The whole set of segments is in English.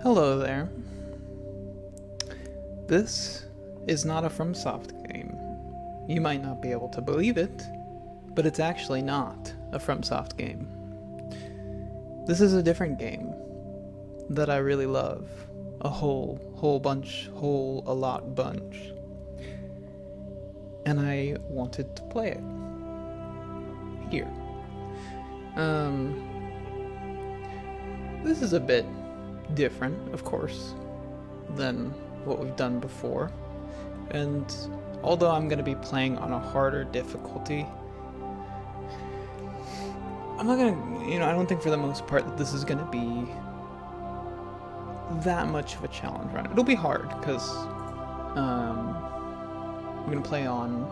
Hello there. This is not a FromSoft game. You might not be able to believe it, but it's actually not a FromSoft game. This is a different game that I really love. A whole bunch, a lot bunch. And I wanted to play it. Here. This is a bit different, of course, than what we've done before. And although I'm going to be playing on a harder difficulty, I'm not going to, I don't think for the most part that this is going to be that much of a challenge run. It'll be hard because I'm going to play on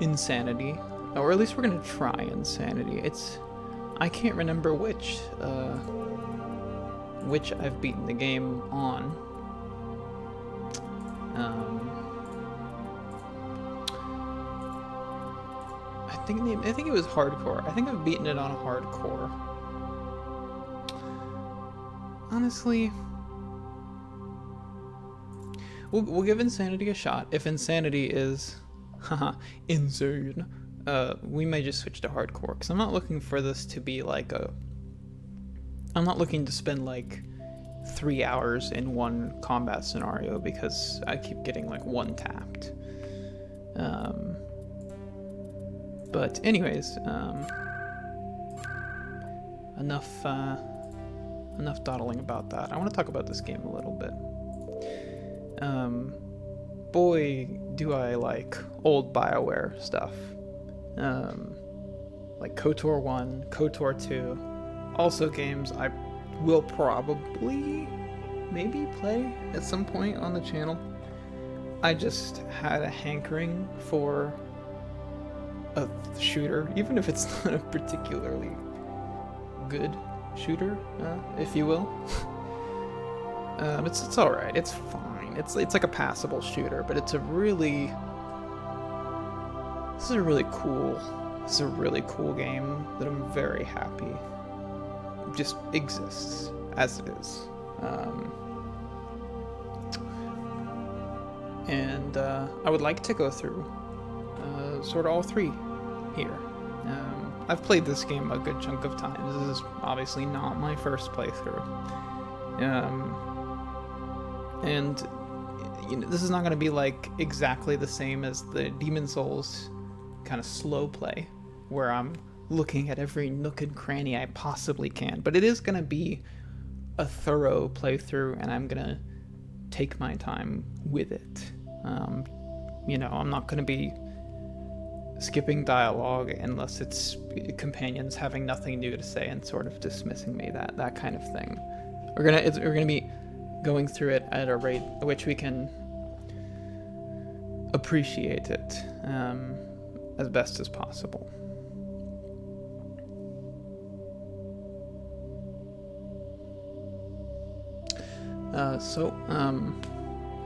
Insanity, or at least we're going to try Insanity. I can't remember which I've beaten the game on. I think it was hardcore. I think I've beaten it on hardcore. Honestly, we'll give Insanity a shot. If Insanity is insane, we may just switch to hardcore, because I'm not looking for this to be like I'm not looking to spend like 3 hours in one combat scenario, because I keep getting like one tapped. But anyways, enough dawdling about that. I want to talk about this game a little bit. Boy, do I like old BioWare stuff. Like KOTOR 1, KOTOR 2, also games I will probably maybe play at some point on the channel. I just had a hankering for a shooter, even if it's not a particularly good shooter, if you will. It's all right. It's fine. It's like a passable shooter, but this is a really cool game that I'm very happy just exists as it is. And I would like to go through sort of all three here. I've played this game a good chunk of times. This is obviously not my first playthrough. And this is not going to be like exactly the same as the Demon Souls kind of slow play, where I'm looking at every nook and cranny I possibly can. But it is going to be a thorough playthrough, and I'm going to take my time with it. I'm not going to be skipping dialogue unless it's companions having nothing new to say and sort of dismissing me, that kind of thing. We're gonna be going through it at a rate at which we can appreciate it as best as possible.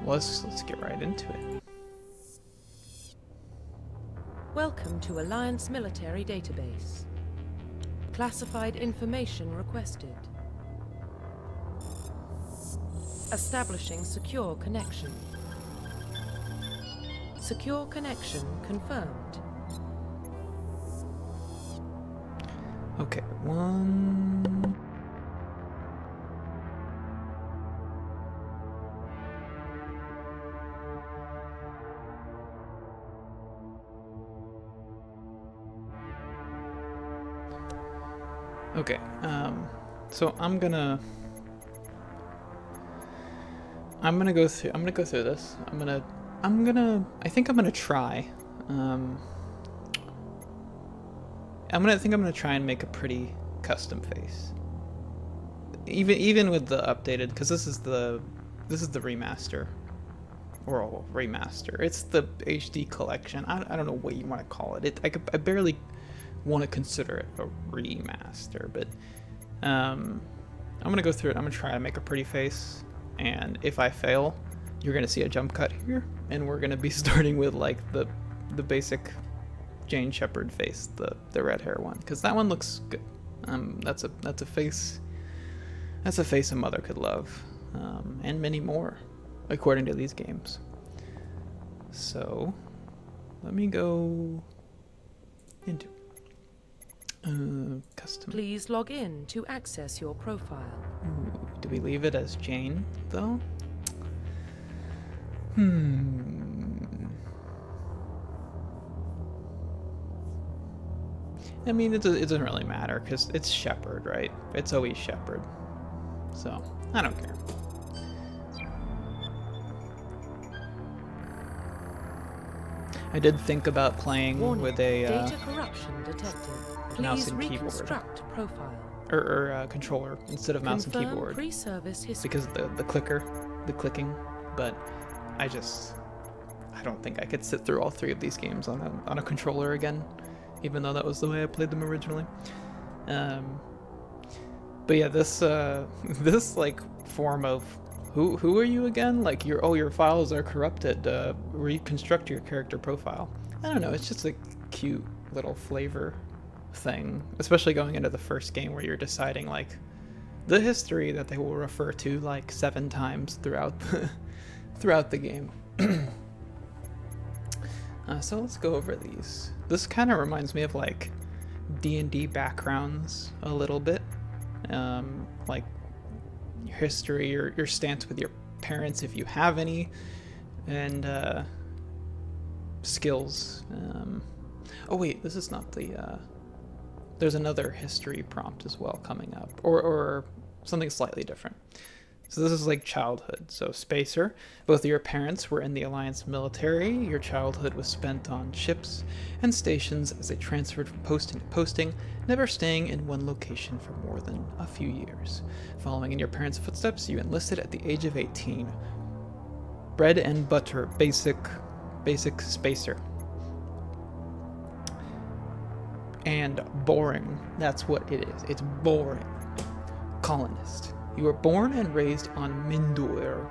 Let's get right into it. Welcome to Alliance Military Database. Classified information requested. Establishing secure connection. Secure connection confirmed. Okay, one... Okay, so I'm gonna go through this. I think I'm gonna try. I'm gonna try and make a pretty custom face. Even with the updated, because this is the remaster. Or remaster. It's the HD collection. I don't know what you want to call it. I barely want to consider it a remaster, but I'm gonna go through it. I'm gonna try to make a pretty face, and if I fail, you're gonna see a jump cut here, and we're gonna be starting with like the basic Jane Shepard face, the red hair one, because that one looks good. That's a face That's a face a mother could love, and many more, according to these games. So, let me go into custom. Please log in to access your profile. Ooh, do we leave it as Jane, though? I mean, it doesn't really matter, because it's Shepard, right? It's always Shepard. So, I don't care. I did think about playing Warning, with a data corruption detected. mouse Please and keyboard. reconstruct profile. or controller instead of mouse and Confirm keyboard pre-service history. because of the clicking. But I don't think I could sit through all 3 of these games on a controller again, even though that was the way I played them originally. But yeah, this this like form of who are you again? Like your files are corrupted. Reconstruct your character profile. I don't know. It's just a cute little flavor thing, especially going into the first game where you're deciding like the history that they will refer to like 7 times throughout the game. So let's go over these. This kind of reminds me of like D&D backgrounds a little bit, like your history, your stance with your parents if you have any, and skills. Oh wait, this is not the. There's another history prompt as well coming up, or something slightly different. So this is like childhood. So Spacer, both of your parents were in the Alliance military. Your childhood was spent on ships and stations as they transferred from posting to posting, never staying in one location for more than a few years. Following in your parents' footsteps, you enlisted at the age of 18. Bread and butter, basic Spacer. And boring. That's what it is. It's boring. Colonist. You were born and raised on Mindor,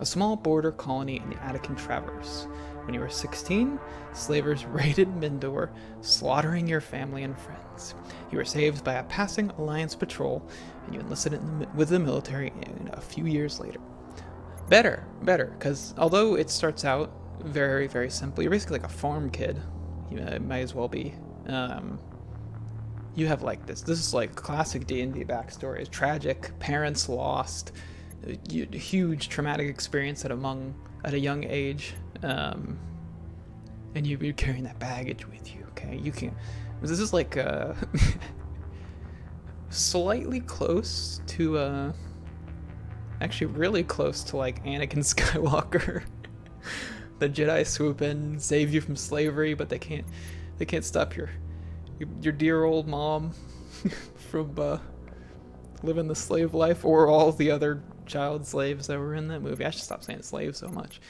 a small border colony in the Attican Traverse. When you were 16, slavers raided Mindor, slaughtering your family and friends. You were saved by a passing Alliance patrol, and you enlisted with the military a few years later. Better, because although it starts out very, very simple, you're basically like a farm kid. You might as well be. You have like this is like classic D&D backstory. It's tragic, parents lost, huge traumatic experience at a young age, and you're carrying that baggage with you. Okay, you can. This is like slightly close to actually really close to like Anakin Skywalker. The Jedi swoop in, save you from slavery, but they can't stop your dear old mom from living the slave life, or all the other child slaves that were in that movie. I should stop saying slave so much.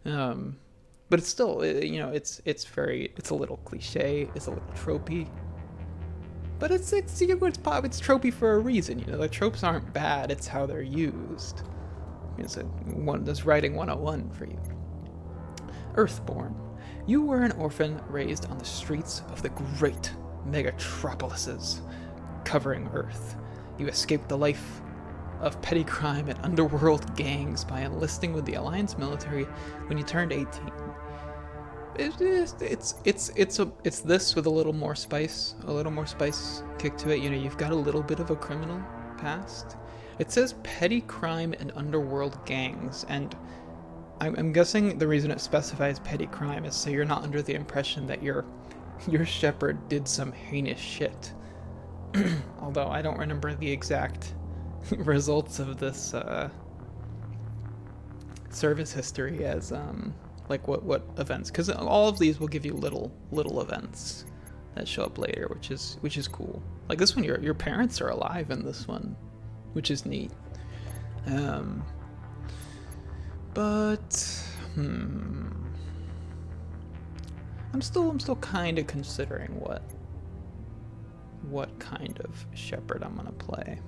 But it's still, it's a little cliche, it's a little tropey. But it's tropey for a reason. The tropes aren't bad, it's how they're used. It's this writing 101 for you. Earthborn. You were an orphan raised on the streets of the great megatropolises covering Earth. You escaped the life of petty crime and underworld gangs by enlisting with the Alliance military when you turned 18. It's this with a little more spice kick to it. You've got a little bit of a criminal past. It says petty crime and underworld gangs, and I'm guessing the reason it specifies petty crime is so you're not under the impression that your Shepard did some heinous shit. Although I don't remember the exact results of this service history as like what events, because all of these will give you little events that show up later, which is cool. Like this one, your parents are alive in this one, which is neat. But I'm still kind of considering what kind of Shepard I'm gonna play.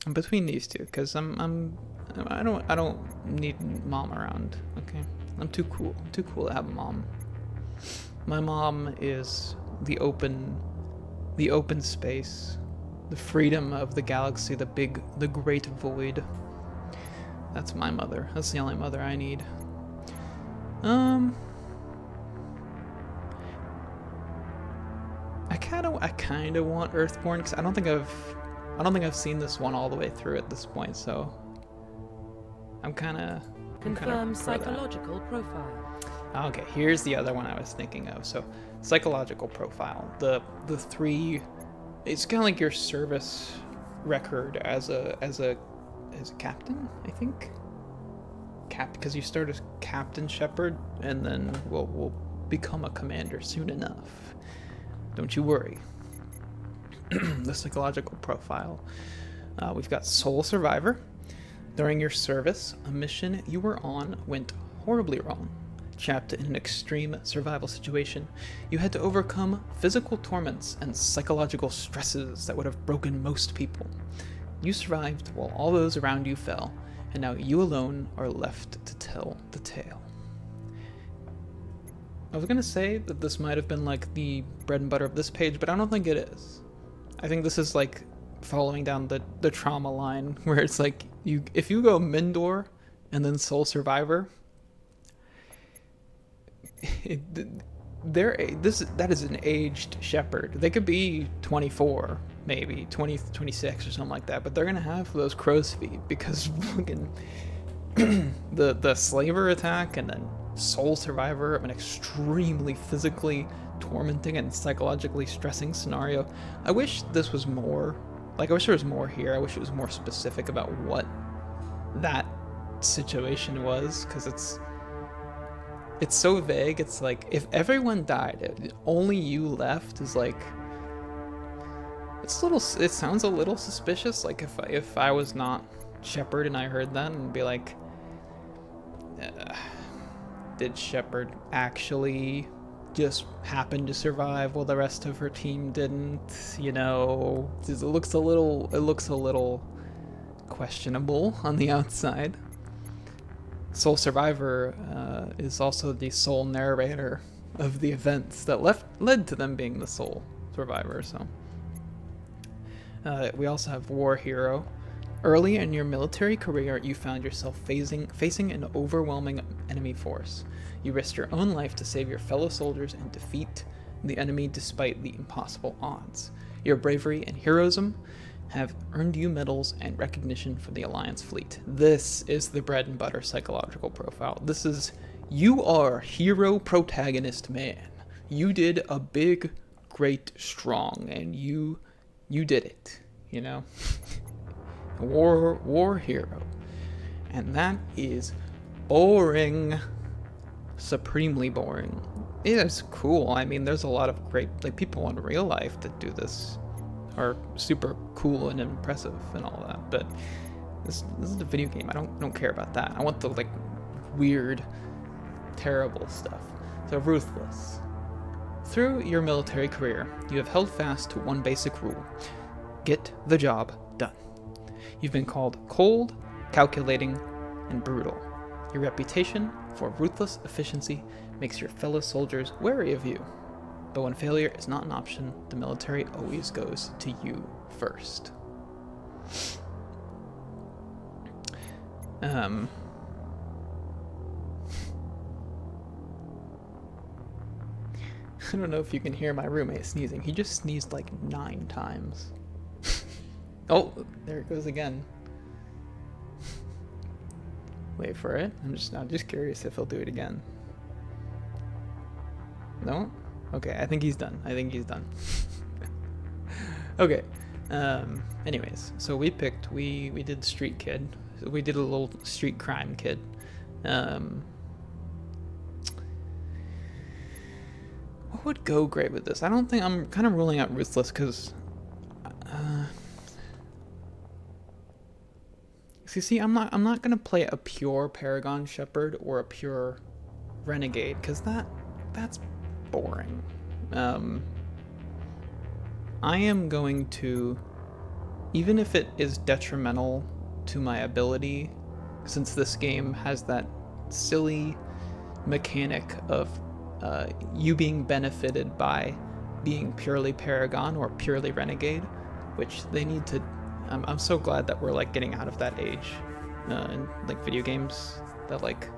I'm between these two because I don't need mom around. Okay, I'm too cool. I'm too cool to have a mom. My mom is the open space, the freedom of the galaxy, the great void. That's my mother. That's the only mother I need. I kind of want Earthborn because I don't think I've seen this one all the way through at this point. So I'm kind of Confirm psychological profile. Okay, here's the other one I was thinking of. So psychological profile. The three. It's kind of like your service record as a captain, I think. Because you start as Captain Shepard, and then we'll become a commander soon enough. Don't you worry. The psychological profile. We've got Sole Survivor. During your service, a mission you were on went horribly wrong. Trapped in an extreme survival situation, you had to overcome physical torments and psychological stresses that would have broken most people. You survived while all those around you fell, and now you alone are left to tell the tale. I was gonna say that this might have been like the bread and butter of this page, but I don't think it is. I think this is like following down the trauma line, where it's like if you go Mindor and then Sole Survivor, that is an aged Shepard. They could be 24, maybe 20, 26 or something like that, but they're gonna have those crow's feet because fucking the slaver attack and then Sole Survivor of an extremely physically tormenting and psychologically stressing scenario. I wish this was more. Like, I wish there was more here. I wish it was more specific about what that situation was, because it's so vague. It's like, if everyone died, if only you left is like, it sounds a little suspicious. Like, if I was not Shepard and I heard that, and be like, did Shepard actually just happen to survive while the rest of her team didn't? You know, it looks a little questionable on the outside. Sole Survivor is also the sole narrator of the events that led to them being the sole survivor. So we also have War Hero. Early in your military career, you found yourself facing an overwhelming enemy force. You risked your own life to save your fellow soldiers and defeat the enemy despite the impossible odds. Your bravery and heroism have earned you medals and recognition from the Alliance fleet. This is the bread and butter psychological profile. You are hero protagonist man. You did a big, great, strong, and you did it, you know? War hero. And that is boring. Supremely boring. It is cool. I mean, there's a lot of great, like, people in real life that do this are super cool and impressive and all that, but this is a video game. I don't care about that. I want the, like, weird, terrible stuff. So Ruthless. Through your military career, you have held fast to one basic rule: get the job done. You've been called cold, calculating, and brutal. Your reputation for ruthless efficiency makes your fellow soldiers wary of you. But when failure is not an option, the military always goes to you first. I don't know if you can hear my roommate sneezing. He just sneezed like 9 times. Oh, there it goes again. Wait for it. I'm just curious if he'll do it again. No? Okay, I think he's done. Okay. Anyways, so we did Street Kid. We did a little street crime kid. What would go great with this? I'm kind of ruling out Ruthless because see, I'm not gonna play a pure Paragon Shepard or a pure Renegade, because that's boring. I am going to even if it is detrimental to my ability, since this game has that silly mechanic of you being benefited by being purely Paragon or purely Renegade, which they need to. I'm so glad that we're like getting out of that age in like video games, that like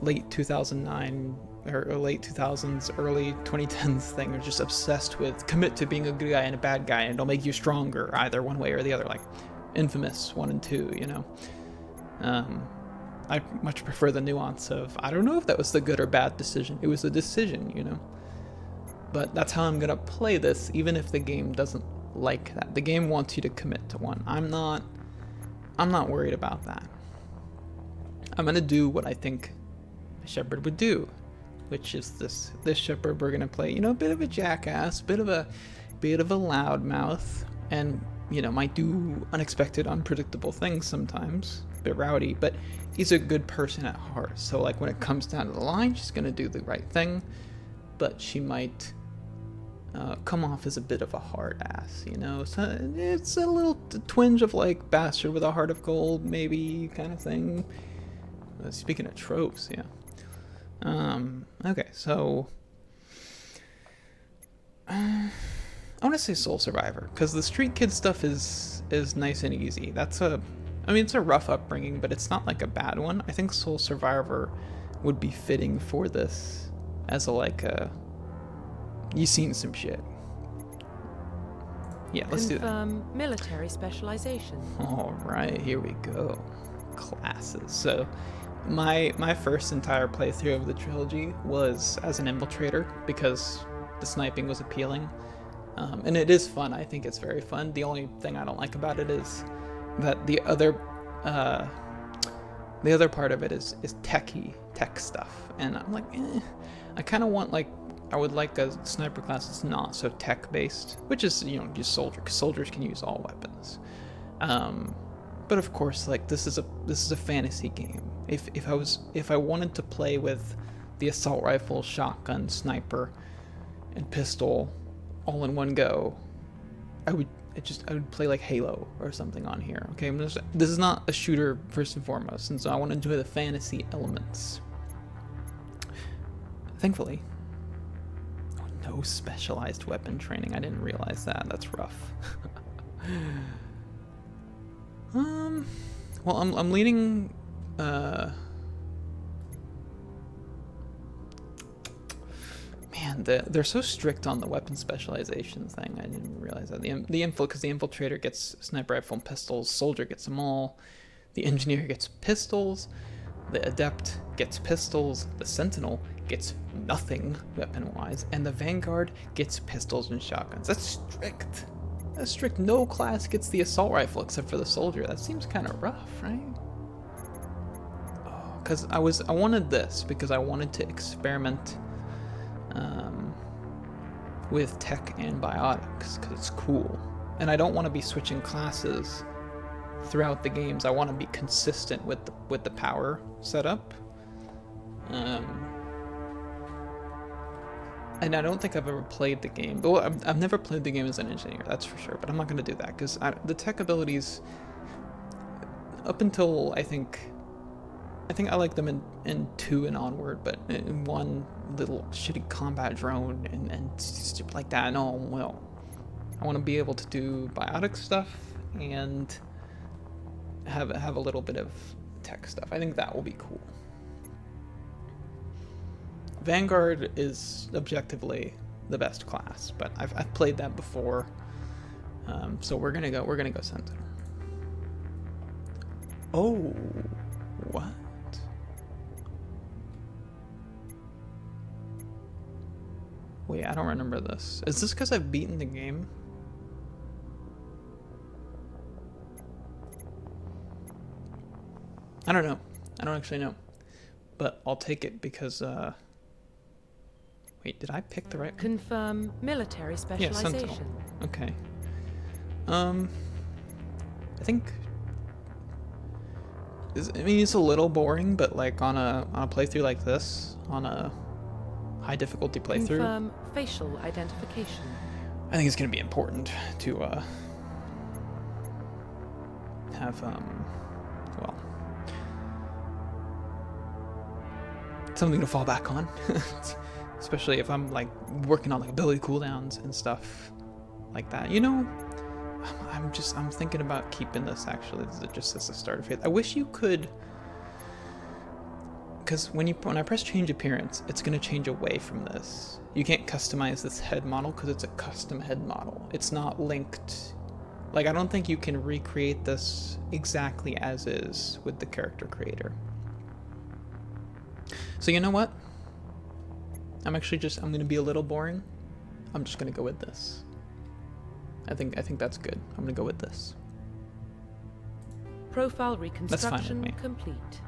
late 2009 or late 2000s, early 2010s thing are just obsessed with commit to being a good guy and a bad guy, and it'll make you stronger either one way or the other, like Infamous 1 and 2, you know. I much prefer the nuance of, I don't know if that was the good or bad decision. It was a decision, you know. But that's how I'm gonna play this, even if the game doesn't like that. The game wants you to commit to one. I'm not worried about that. I'm gonna do what I think a Shepard would do, which is this Shepard we're gonna play, you know, a bit of a jackass, bit of a loudmouth, and you know, might do unexpected, unpredictable things sometimes, a bit rowdy, but he's a good person at heart. So like when it comes down to the line, she's gonna do the right thing, but she might come off as a bit of a hard ass, you know. So it's a little twinge of like bastard with a heart of gold, maybe, kind of thing. Speaking of tropes, yeah. Okay, so I want to say Soul Survivor, because the Street Kid stuff is nice and easy. It's a rough upbringing, but it's not like a bad one. I think Soul Survivor would be fitting for this as a you seen some shit. Yeah, let's do that. Confirm military specialization. All right, here we go. Classes. So my first entire playthrough of the trilogy was as an infiltrator, because the sniping was appealing. And it is fun. I think it's very fun. The only thing I don't like about it is that the other part of it is tech stuff, and I'm like, I kind of want I would like a sniper class that's not so tech based, which is, you know, just soldier, because soldiers can use all weapons. But of course, like this is a fantasy game. If I wanted to play with the assault rifle, shotgun, sniper, and pistol all in one go, I would play like Halo or something on here. Okay, this is not a shooter first and foremost, and so I want to enjoy the fantasy elements. Thankfully, no specialized weapon training. I didn't realize that. That's rough. Well, I'm leaning. Man, they're so strict on the weapon specialization thing. I didn't realize that. Because the infiltrator gets sniper rifle and pistols, soldier gets them all, the engineer gets pistols, the adept gets pistols, the sentinel gets nothing weapon-wise, and the vanguard gets pistols and shotguns. That's strict. That's strict. No class gets the assault rifle except for the soldier. That seems kind of rough, right? Because I wanted this because I wanted to experiment with tech and biotics, because it's cool, and I don't want to be switching classes throughout the games. I want to be consistent with the power setup, and I don't think I've ever played the game. Well, I've never played the game as an engineer, that's for sure, but I'm not going to do that, because the tech abilities, up until I think I like them in 2 and onward, but in 1, little shitty combat drone and stupid like that. No, well, I want to be able to do biotic stuff and have a little bit of tech stuff. I think that will be cool. Vanguard is objectively the best class, but I've played that before, so we're gonna go Sentinel. Oh, what? Wait, I don't remember this. Is this because I've beaten the game? I don't know. I don't actually know. But I'll take it because, wait, did I pick the right one? Confirm military specialization. Yeah, Sentinel. Okay. I think... it's a little boring, but like on a playthrough like this, on a high difficulty playthrough, confirm facial identification. I think it's going to be important to have, well, something to fall back on. Especially if I'm like working on like ability cooldowns and stuff like that. You know, I'm thinking about keeping this actually just as a starter phase. I wish you could, because when I press change appearance, it's going to change away from this. You can't customize this head model because it's a custom head model. It's not linked. Like, I don't think you can recreate this exactly as is with the character creator. So you know what? I'm going to be a little boring. I'm just going to go with this. I think that's good. I'm going to go with this. Profile reconstruction me. complete.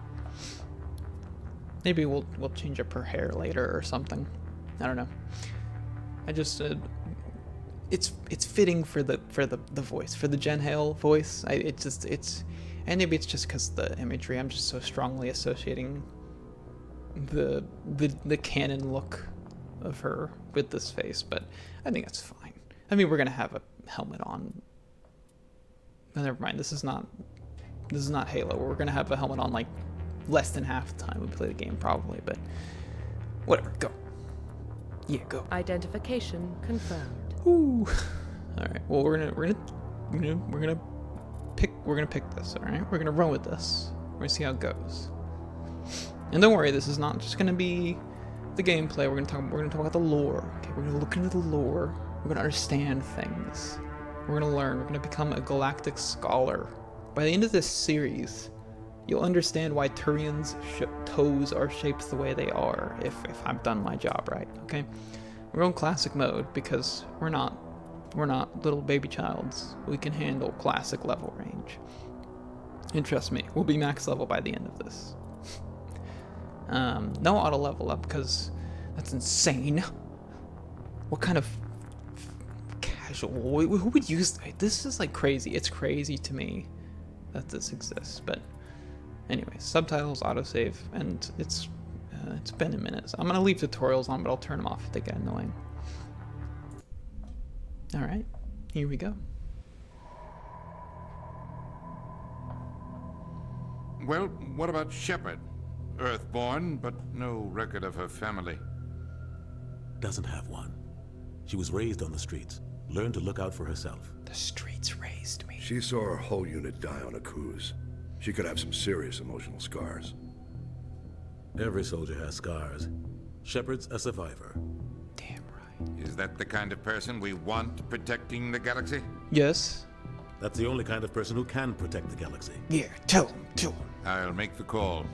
Maybe we'll change up her hair later or something. I don't know. I just it's fitting for the voice, for the Jen Hale voice. And maybe it's just because the imagery. I'm just so strongly associating the canon look of her with this face, but I think that's fine. I mean, we're gonna have a helmet on. Oh, never mind. This is not Halo. We're gonna have a helmet on like less than half the time we play the game, probably. But whatever. Go. Yeah, go. Identification confirmed. Ooh. All right. Well, we're gonna pick this. All right. We're gonna run with this. We're gonna see how it goes. And don't worry, this is not just gonna be the gameplay. We're gonna talk about the lore. Okay, we're gonna look into the lore. We're gonna understand things. We're gonna learn. We're gonna become a galactic scholar. By the end of this series, you'll understand why Turian's toes are shaped the way they are. If I've done my job right, okay? We're going classic mode because we're not little baby childs. We can handle classic level range. And trust me, we'll be max level by the end of this. No auto level up because that's insane. What kind of casual? Who would use this? Is like crazy. It's crazy to me that this exists. But anyway, subtitles, autosave, and it's been a minute. So I'm gonna leave tutorials on, but I'll turn them off if they get annoying. All right, here we go. Well, what about Shepard? Earthborn, but no record of her family. Doesn't have one. She was raised on the streets, learned to look out for herself. The streets raised me. She saw her whole unit die on a cruise. She could have some serious emotional scars. Every soldier has scars. Shepard's a survivor. Damn right. Is that the kind of person we want protecting the galaxy? Yes. That's the only kind of person who can protect the galaxy. Yeah, tell him. I'll make the call.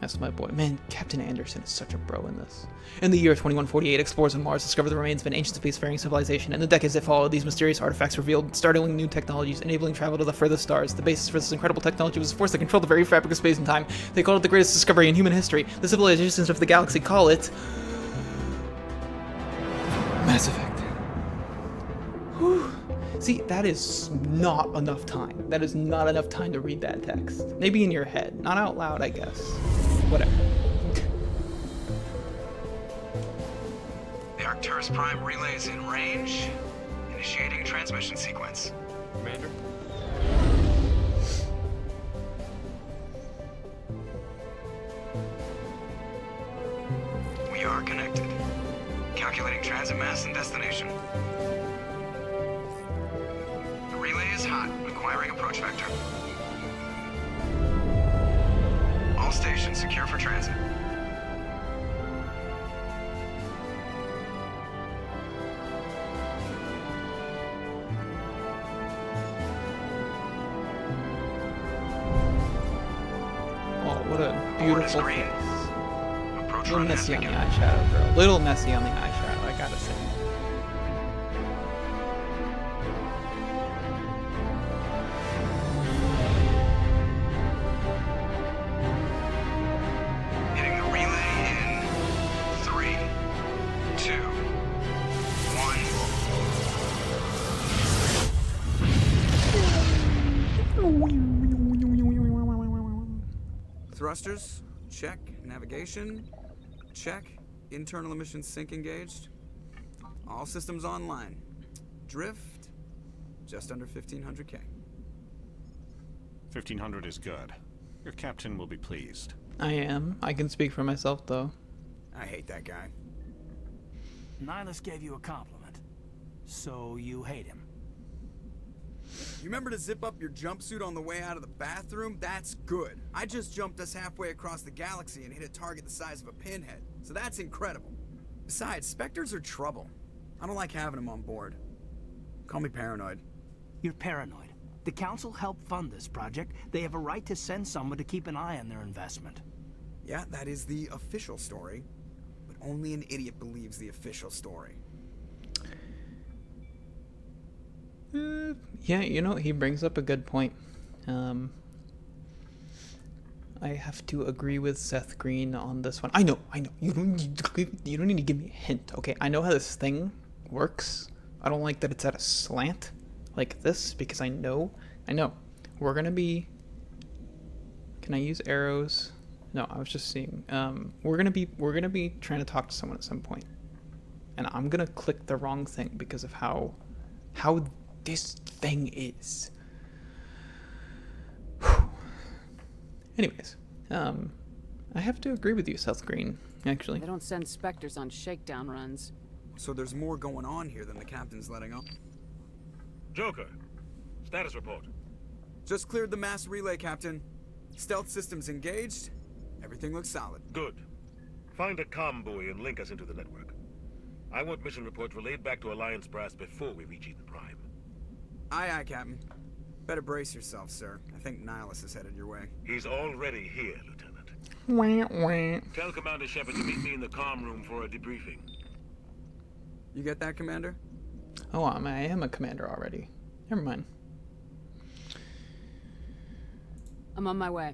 That's my boy. Man, Captain Anderson is such a bro in this. In the year 2148, explorers on Mars discovered the remains of an ancient spacefaring civilization. In the decades that followed, these mysterious artifacts revealed startling new technologies, enabling travel to the furthest stars. The basis for this incredible technology was a force that controlled the very fabric of space and time. They called it the greatest discovery in human history. The civilizations of the galaxy call it Mass Effect. Whew. See, that is not enough time. That is not enough time to read that text. Maybe in your head, not out loud, I guess. Whatever. The Arcturus Prime relay is in range. Initiating transmission sequence. Commander? We are connected. Calculating transit mass and destination. The relay is hot, requiring approach vector. All stations secure for transit. Oh, what a beautiful green. face. Approach Little run has messy on the begun. eyeshadow, girl. Little messy on the eyeshadow, I gotta say. Hitting the relay in 3, 2, 1. Thrusters, check. Navigation, check. Internal emissions sync engaged. All systems online. Drift, just under 1,500K. 1,500 is good. Your captain will be pleased. I am. I can speak for myself, though. I hate that guy. Nihilus gave you a compliment. So you hate him. You remember to zip up your jumpsuit on the way out of the bathroom? That's good. I just jumped us halfway across the galaxy and hit a target the size of a pinhead. So that's incredible. Besides, Spectres are trouble. I don't like having them on board. Call me paranoid. You're paranoid. The Council helped fund this project. They have a right to send someone to keep an eye on their investment. Yeah, that is the official story. But only an idiot believes the official story. Yeah, you know, he brings up a good point. I have to agree with Seth Green on this one. I know. You don't need to give me a hint, okay? I know how this thing works. I don't like that it's at a slant like this because I know. We're gonna be. Can I use arrows? No, I was just seeing. We're gonna be trying to talk to someone at some point, and I'm gonna click the wrong thing because of how this thing is. Whew. Anyways, I have to agree with you, Seth Green, actually. They don't send Spectres on shakedown runs. So there's more going on here than the captain's letting on. Joker, status report. Just cleared the mass relay, Captain. Stealth systems engaged. Everything looks solid. Good. Find a comm buoy and link us into the network. I want mission reports relayed back to Alliance Brass before we reach Eden Prime. Aye, Captain. Better brace yourself, sir. I think Nihilus is headed your way. He's already here, Lieutenant. Wah, wah. Tell Commander Shepard to meet me in the comm room for a debriefing. You get that, Commander? Oh, I am a commander already. Never mind. I'm on my way.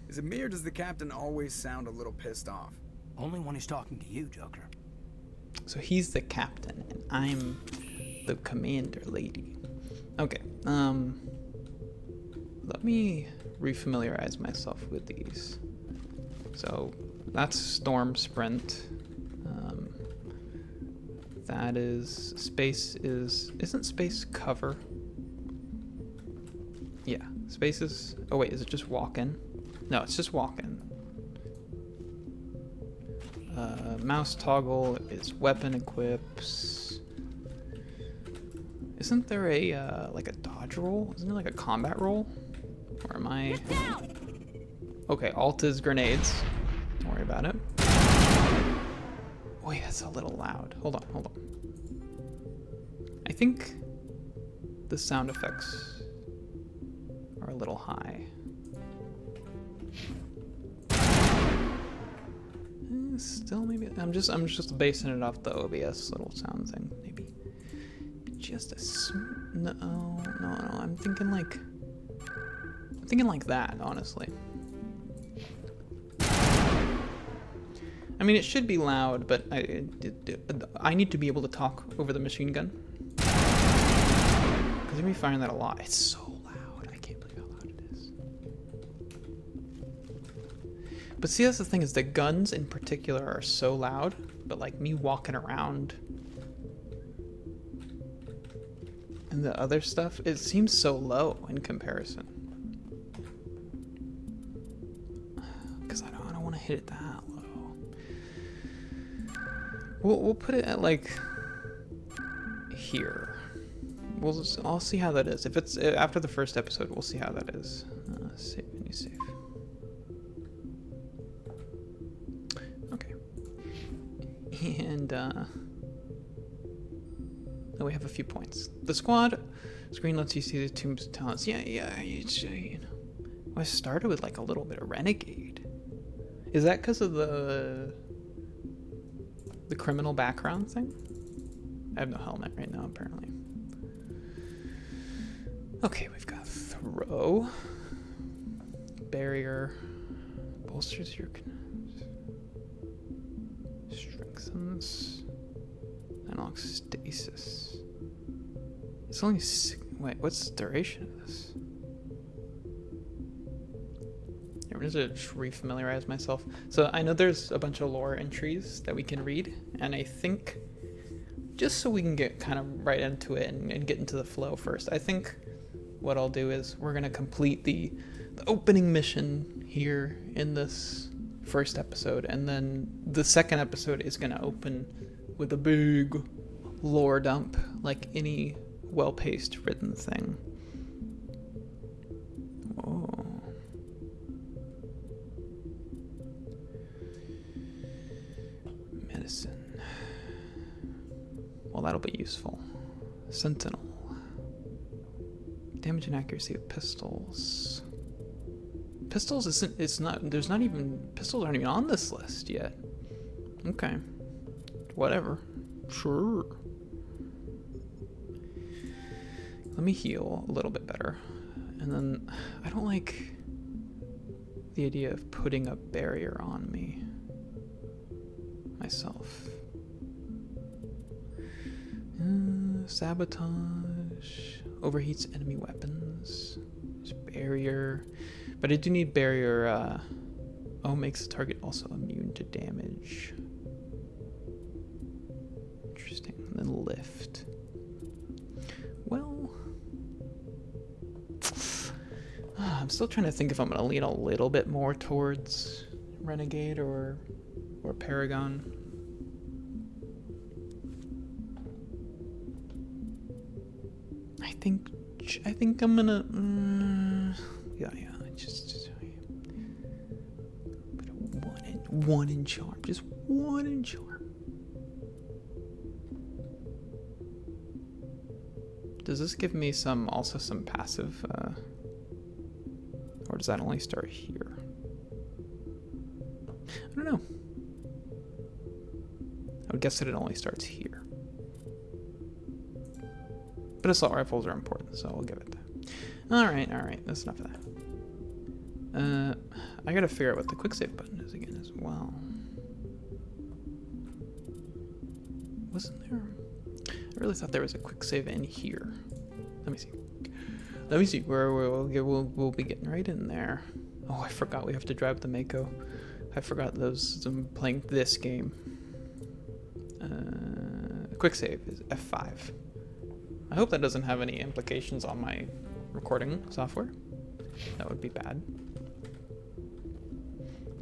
Is it me or does the captain always sound a little pissed off? Only when he's talking to you, Joker. So he's the captain, and I'm the commander lady. Okay, let me refamiliarize myself with these. So that's Storm Sprint. That is space isn't space cover? Yeah, space is. Oh wait, is it just walk-in? No, it's just walk-in. Mouse toggle is weapon equips. Isn't there a like a dodge roll? Isn't there like a combat roll? Or am I? Okay, alt is grenades. Don't worry about it. Wait, that's a little loud. Hold on. I think the sound effects are a little high. Still, maybe I'm just basing it off the OBS little sound thing. Maybe just a no. I'm thinking like that, honestly. I mean, it should be loud, but I need to be able to talk over the machine gun. Because we find that a lot. It's so loud. I can't believe how loud it is. But see, that's the thing, is the guns in particular are so loud, but like me walking around and the other stuff, it seems so low in comparison. Because I don't want to hit it that low. We'll put it at like here. I'll see how that is. If it's after the first episode, we'll see how that is. Save menu save. Okay. And oh, we have a few points. The squad screen lets you see the team's talents. Yeah. It's, you know, I started with like a little bit of renegade. Is that because of the criminal background thing? I have no helmet right now, apparently. Okay, we've got throw, barrier, bolsters your strengthens, unlocks stasis. It's only wait, what's the duration of this? I'm just to refamiliarize myself. So I know there's a bunch of lore entries that we can read, and I think just so we can get kind of right into it and get into the flow first, I think what I'll do is we're going to complete the opening mission here in this first episode, and then the second episode is going to open with a big lore dump, like any well-paced written thing. Oh. Medicine. Well, that'll be useful. Sentinel. Damage and accuracy of pistols. Pistols isn't, it's not, there's not even, pistols aren't even on this list yet. Okay. Whatever. Sure. Let me heal a little bit better. And then, I don't like the idea of putting a barrier on me. Myself. Sabotage. Overheats enemy weapons. There's barrier. But I do need barrier, makes the target also immune to damage. Interesting. And then lift. Well, I'm still trying to think if I'm going to lean a little bit more towards Renegade or Paragon. I think I'm gonna just put one in charm, just one in charm. Does this give me also some passive, or does that only start here? I don't know. I would guess that it only starts here. But assault rifles are important, so we'll give it that. Alright, that's enough of that. I gotta figure out what the quick save button is again as well. Wasn't there? I really thought there was a quick save in here. Let me see where we'll be getting right in there. Oh, I forgot we have to drive the Mako. I forgot I'm playing this game. Quick save is F5. I hope that doesn't have any implications on my recording software. That would be bad.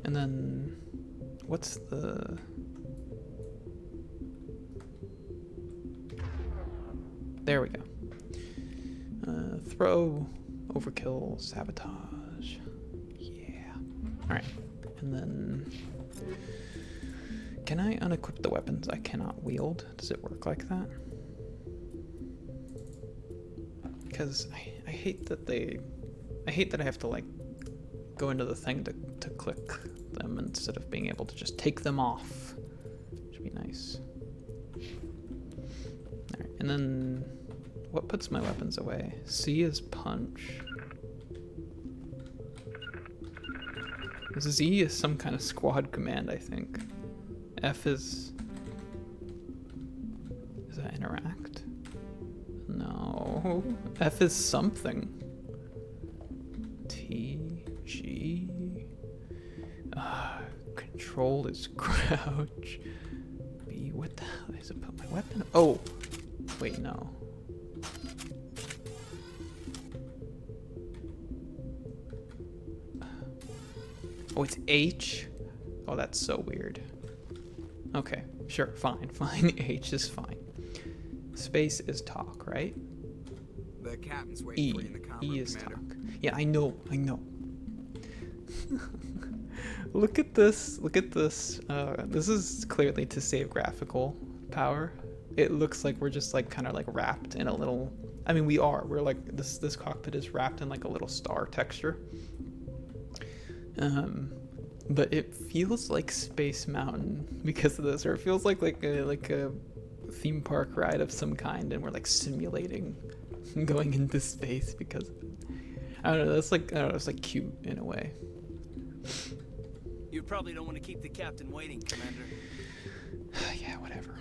And then, what's the... There we go. Throw, overkill, sabotage. Yeah. Alright. And then... Can I unequip the weapons I cannot wield? Does it work like that? Because I hate that I have to like go into the thing to click them instead of being able to just take them off. Should be nice. Alright, and then what puts my weapons away? C is punch. Z is some kind of squad command, I think. F is that interact? No. F is something. T, G. Control is crouch. B, what the hell is it? Put my weapon? Oh, wait, no. Oh, it's H? Oh, that's so weird. Okay, sure, fine. H is fine. Space is talk, right? The captain's waiting for you in the comm room, is Commander. talk. Yeah, I know. Look at this. This is clearly to save graphical power. It looks like we're just like kind of like wrapped in a little... I mean, we are. We're like, this cockpit is wrapped in like a little star texture. But it feels like Space Mountain because of this, or it feels like a theme park ride of some kind, and we're like simulating going into space because I don't know. That's like, I don't know. It's like cute in a way. You probably don't want to keep the captain waiting, Commander. Yeah, whatever.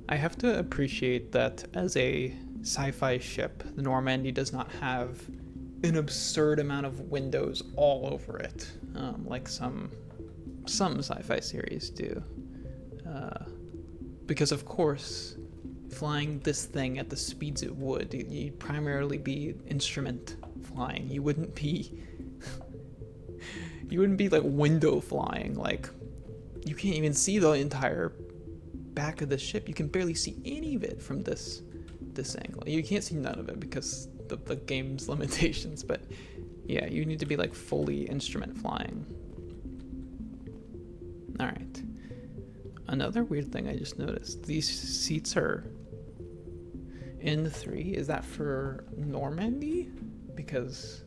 I have to appreciate that as a sci-fi ship, the Normandy does not have an absurd amount of windows all over it, like some sci-fi series do. because of course, flying this thing at the speeds it would, you'd primarily be instrument flying. You wouldn't be like window flying. Like, you can't even see the entire back of the ship. You can barely see any of it from this angle. You can't see none of it because the game's limitations, but yeah, you need to be like fully instrument flying. All right. Another weird thing I just noticed. These seats are N3. Is that for Normandy? Because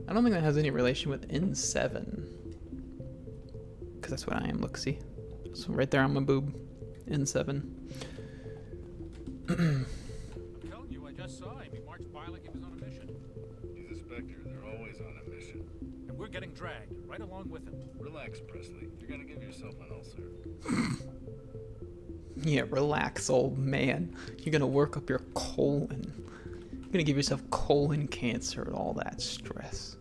I don't think that has any relation with N7. Because that's what I am. Look, see? So right there on my boob. N7. I'm telling you, I just saw him. He marched by like he was on a mission. He's a Spectre. They're always on a mission. And we're getting dragged right along with him. Relax, Presley. You're gonna give yourself an ulcer. Yeah, relax, old man. You're gonna work up your colon. You're gonna give yourself colon cancer and all that stress.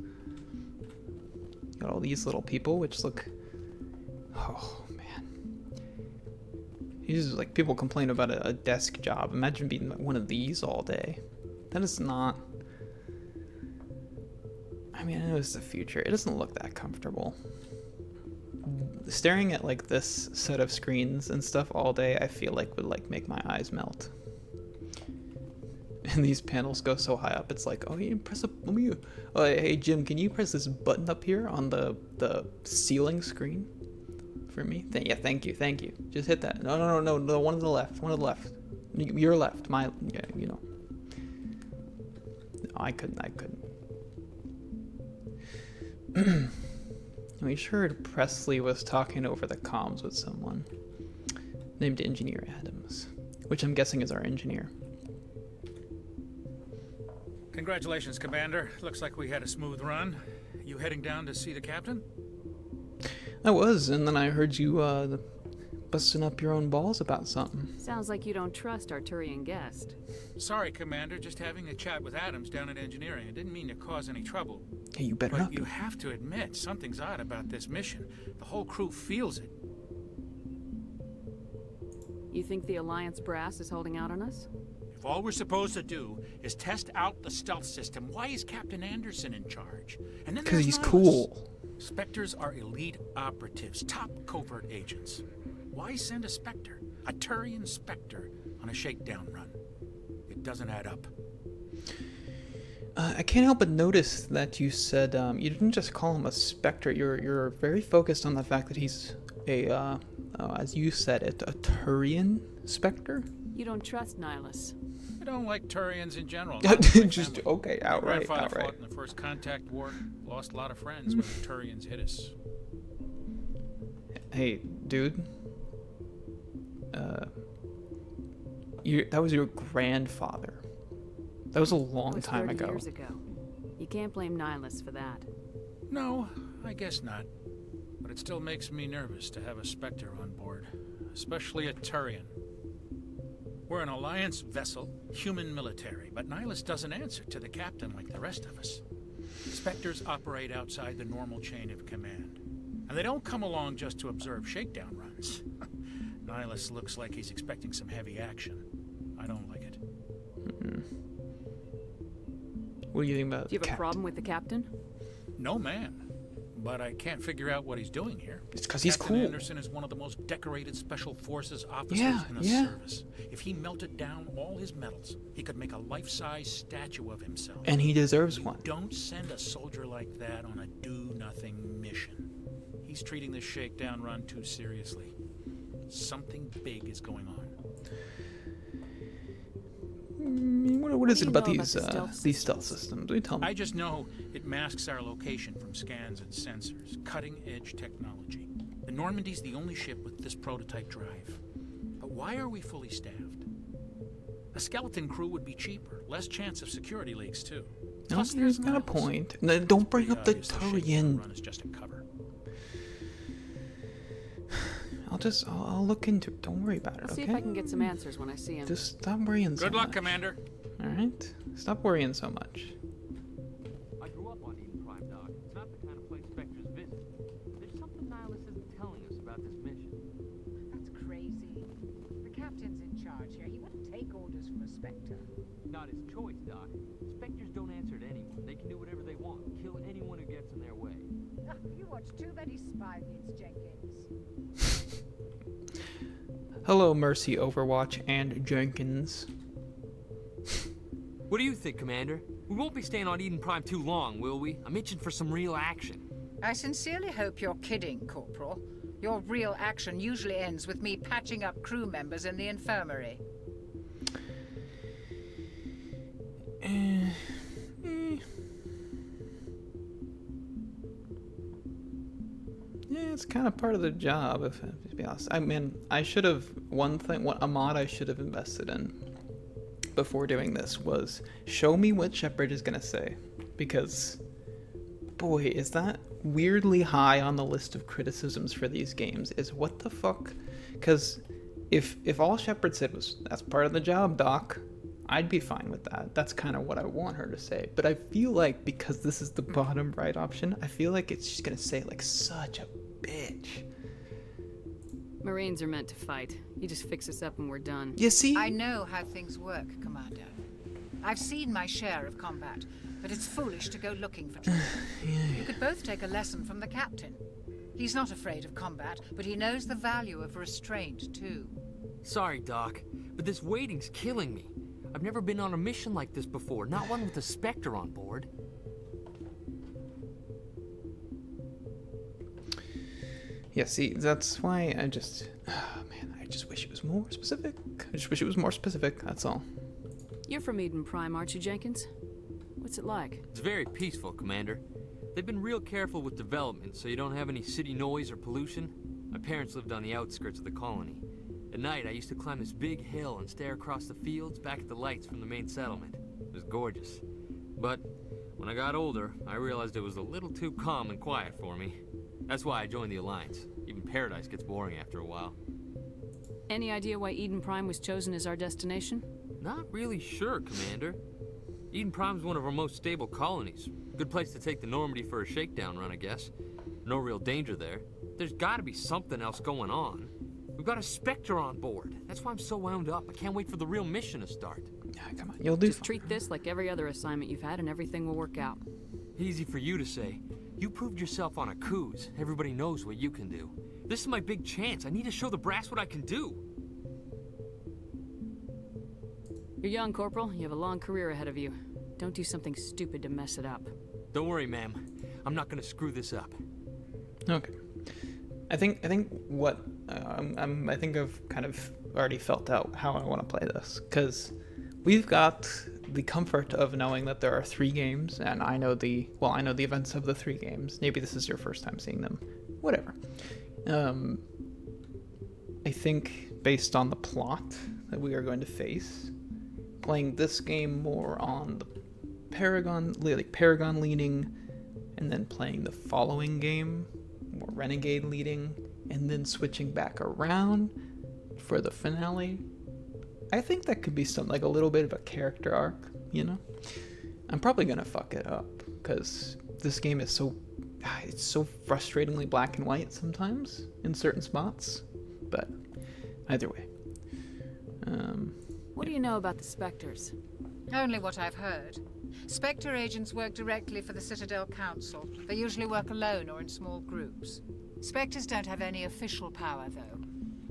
Got all these little people, which look... Oh, man. These are like, people complain about a desk job. Imagine being one of these all day. That is not... I mean, I know it's the future. It doesn't look that comfortable. Staring at like this set of screens and stuff all day, I feel like would like make my eyes melt. And these panels go so high up, it's like, oh, you press a, let me, oh, hey Jim, can you press this button up here on the ceiling screen for me? Yeah, thank you. Just hit that. No, the one to the left, Your left, my, yeah, you know. No, I couldn't. We heard Presley was talking over the comms with someone named Engineer Adams, which I'm guessing is our engineer. Congratulations, Commander. Looks like we had a smooth run. You heading down to see the captain? I was, and then I heard you busting up your own balls about something. Sounds like you don't trust our Turian guest. Sorry, Commander. Just having a chat with Adams down at engineering. I didn't mean to cause any trouble. Hey, you better not. But you have to admit, something's odd about this mission. The whole crew feels it. You think the Alliance brass is holding out on us? If all we're supposed to do is test out the stealth system, why is Captain Anderson in charge? And then because he's Niles. cool. Spectres are elite operatives, top covert agents. Why send a Spectre, a Turian Spectre, on a shakedown run? It doesn't add up. I can't help but notice that you said you didn't just call him a Spectre. You're very focused on the fact that he's a, as you said it, a Turian Spectre. You don't trust Nihilus. I don't like Turians in general. Just okay, outright. My grandfather fought in the First Contact War. Lost a lot of friends when the Turians hit us. Hey, dude. That was your grandfather. That was a long time 30 ago. Years ago. You can't blame Nihilus for that. No, I guess not. But it still makes me nervous to have a Spectre on board, especially a Turian. We're an Alliance vessel, human military, but Nihilus doesn't answer to the captain like the rest of us. Spectres operate outside the normal chain of command, and they don't come along just to observe shakedown runs. Nihilus looks like he's expecting some heavy action. I don't like it. What do you think about Do you have a problem with the captain? No, man. But I can't figure out what he's doing here. It's because he's Captain cool. Anderson is one of the most decorated Special Forces officers in the service. If he melted down all his medals, he could make a life-size statue of himself. And he deserves one. Don't send a soldier like that on a do-nothing mission. He's treating this shakedown run too seriously. Something big is going on. What is it about these stealth systems? Will you tell me? I just know it masks our location from scans and sensors. Cutting-edge technology. The Normandy's the only ship with this prototype drive. But why are we fully staffed? A skeleton crew would be cheaper. Less chance of security leaks, too. No, he's got a point. No, don't bring up the Turian. Run is just a cover. I'll look into it. Don't worry about it, I'll see okay? if I can get some answers when I see him. Just stop worrying so much. Good luck, Commander. Alright? Stop worrying so much. I grew up on Eden Prime, Doc. It's not the kind of place Spectres visit. There's something Nihilus isn't telling us about this mission. That's crazy. take orders from a Spectre? Not his choice, Doc. Spectres don't answer to anyone. They can do whatever they want, kill anyone who gets in their way. Ah, you watch too many spy vids, Jenkins. Hello, Mercy, Overwatch, and Jenkins. What do you think, Commander? We won't be staying on Eden Prime too long, will we? I'm itching for some real action. I sincerely hope you're kidding, Corporal. Your real action usually ends with me patching up crew members in the infirmary. Yeah, it's kind of part of the job, if to be honest. I mean, a mod I should have invested in before doing this was show me what Shepard is gonna say, because boy, is that weirdly high on the list of criticisms for these games. Is what the fuck? Because if all Shepard said was that's part of the job, Doc, I'd be fine with that. That's kind of what I want her to say. But I feel like because this is the bottom right option, I feel like it's just gonna say like such a bitch. Marines are meant to fight. You just fix us up and we're done. You see? I know how things work, Commander. I've seen my share of combat, but it's foolish to go looking for trouble. You could both take a lesson from the captain. He's not afraid of combat, but he knows the value of restraint, too. Sorry, Doc, but this waiting's killing me. I've never been on a mission like this before, not one with a Spectre on board. Yeah, see, that's why I just... man, I just wish it was more specific. I just wish it was more specific, that's all. You're from Eden Prime, aren't you, Jenkins? What's it like? It's very peaceful, Commander. They've been real careful with development, so you don't have any city noise or pollution. My parents lived on the outskirts of the colony. At night, I used to climb this big hill and stare across the fields back at the lights from the main settlement. It was gorgeous. But when I got older, I realized it was a little too calm and quiet for me. That's why I joined the Alliance. Even Paradise gets boring after a while. Any idea why Eden Prime was chosen as our destination? Not really sure, Commander. Eden Prime's one of our most stable colonies. Good place to take the Normandy for a shakedown run, I guess. No real danger there. There's gotta be something else going on. We've got a Spectre on board. That's why I'm so wound up. I can't wait for the real mission to start. Come on, you'll do Just treat this like every other assignment you've had and everything will work out. Easy for you to say. You proved yourself on Akuz. Everybody knows what you can do. This is my big chance. I need to show the brass what I can do. You're young, Corporal. You have a long career ahead of you. Don't do something stupid to mess it up. Don't worry, ma'am. I'm not gonna screw this up. Okay. I think what I think I've kind of already felt out how I want to play this, because we've got the comfort of knowing that there are 3 games, and I know the events of the 3 games. Maybe this is your first time seeing them. Whatever. I think based on the plot that we are going to face, playing this game more on the Paragon leaning, and then playing the following game more Renegade leading, and then switching back around for the finale. I think that could be something like a little bit of a character arc, you know? I'm probably gonna fuck it up, because this game is it's so frustratingly black and white sometimes in certain spots, but either way. What do you know about the Spectres? Only what I've heard. Spectre agents work directly for the Citadel Council. They usually work alone or in small groups. Spectres don't have any official power, though.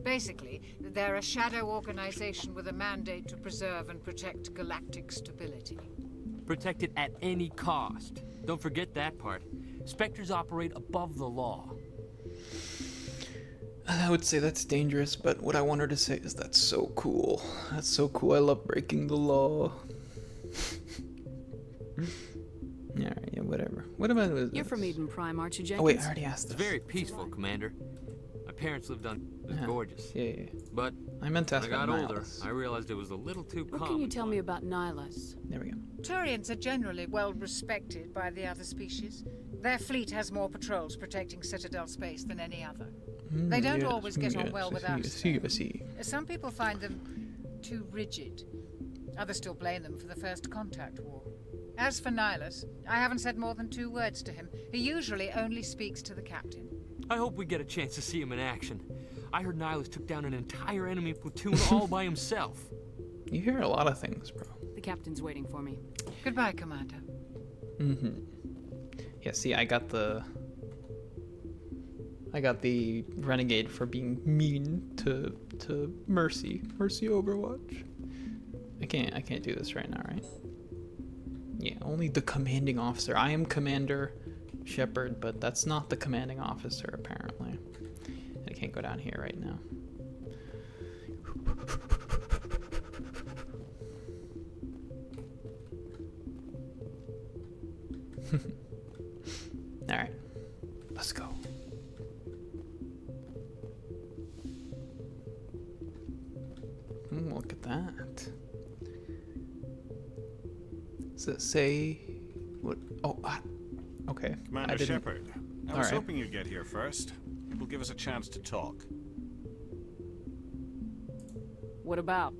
Basically, they're a shadow organization with a mandate to preserve and protect galactic stability. Protect it at any cost. Don't forget that part. Spectres operate above the law. I would say that's dangerous, but what I want her to say is that's so cool. That's so cool. I love breaking the law. Alright, yeah, whatever. What about this? You're from Eden Prime, aren't you, Jenkins? Oh wait, I already asked this. It's very peaceful, Commander. My parents lived on... It was gorgeous. Yeah. But I meant to ask when I got about older, Nihilus. I realized it was a little too calm. What can you tell me about Nihilus? There we go. Turians are generally well respected by the other species. Their fleet has more patrols protecting Citadel space than any other. They don't always get on well with us. Some people find them too rigid. Others still blame them for the First Contact War. As for Nihilus, I haven't said more than 2 words to him. He usually only speaks to the captain. I hope we get a chance to see him in action. I heard Nihilus took down an entire enemy platoon all by himself. You hear a lot of things, bro. The captain's waiting for me. Goodbye, Commander. Yeah, see, I got the renegade for being mean to Mercy. Mercy Overwatch. I can't do this right now, right? Yeah, only the commanding officer. I am Commander Shepard, but that's not the commanding officer, apparently. I can't go down here right now. Alright, let's go. Look at that. Does it say what? Oh, okay. Commander Shepard, I was hoping you'd get here first. It will give us a chance to talk. What about?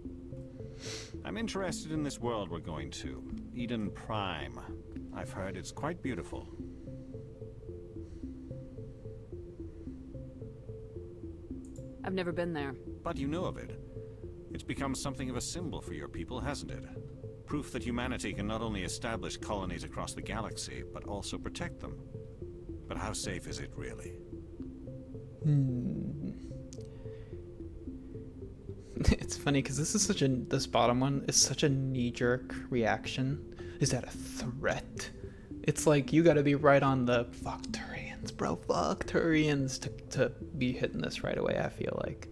I'm interested in this world we're going to, Eden Prime. I've heard it's quite beautiful. I've never been there. But you know of it. It's become something of a symbol for your people, hasn't it? Proof that humanity can not only establish colonies across the galaxy, but also protect them. But how safe is it, really? It's funny because this bottom one is such a knee-jerk reaction. Is that a threat? It's like you gotta be right on the fuck Turians, bro. Fuck Turians to be hitting this right away. I feel like,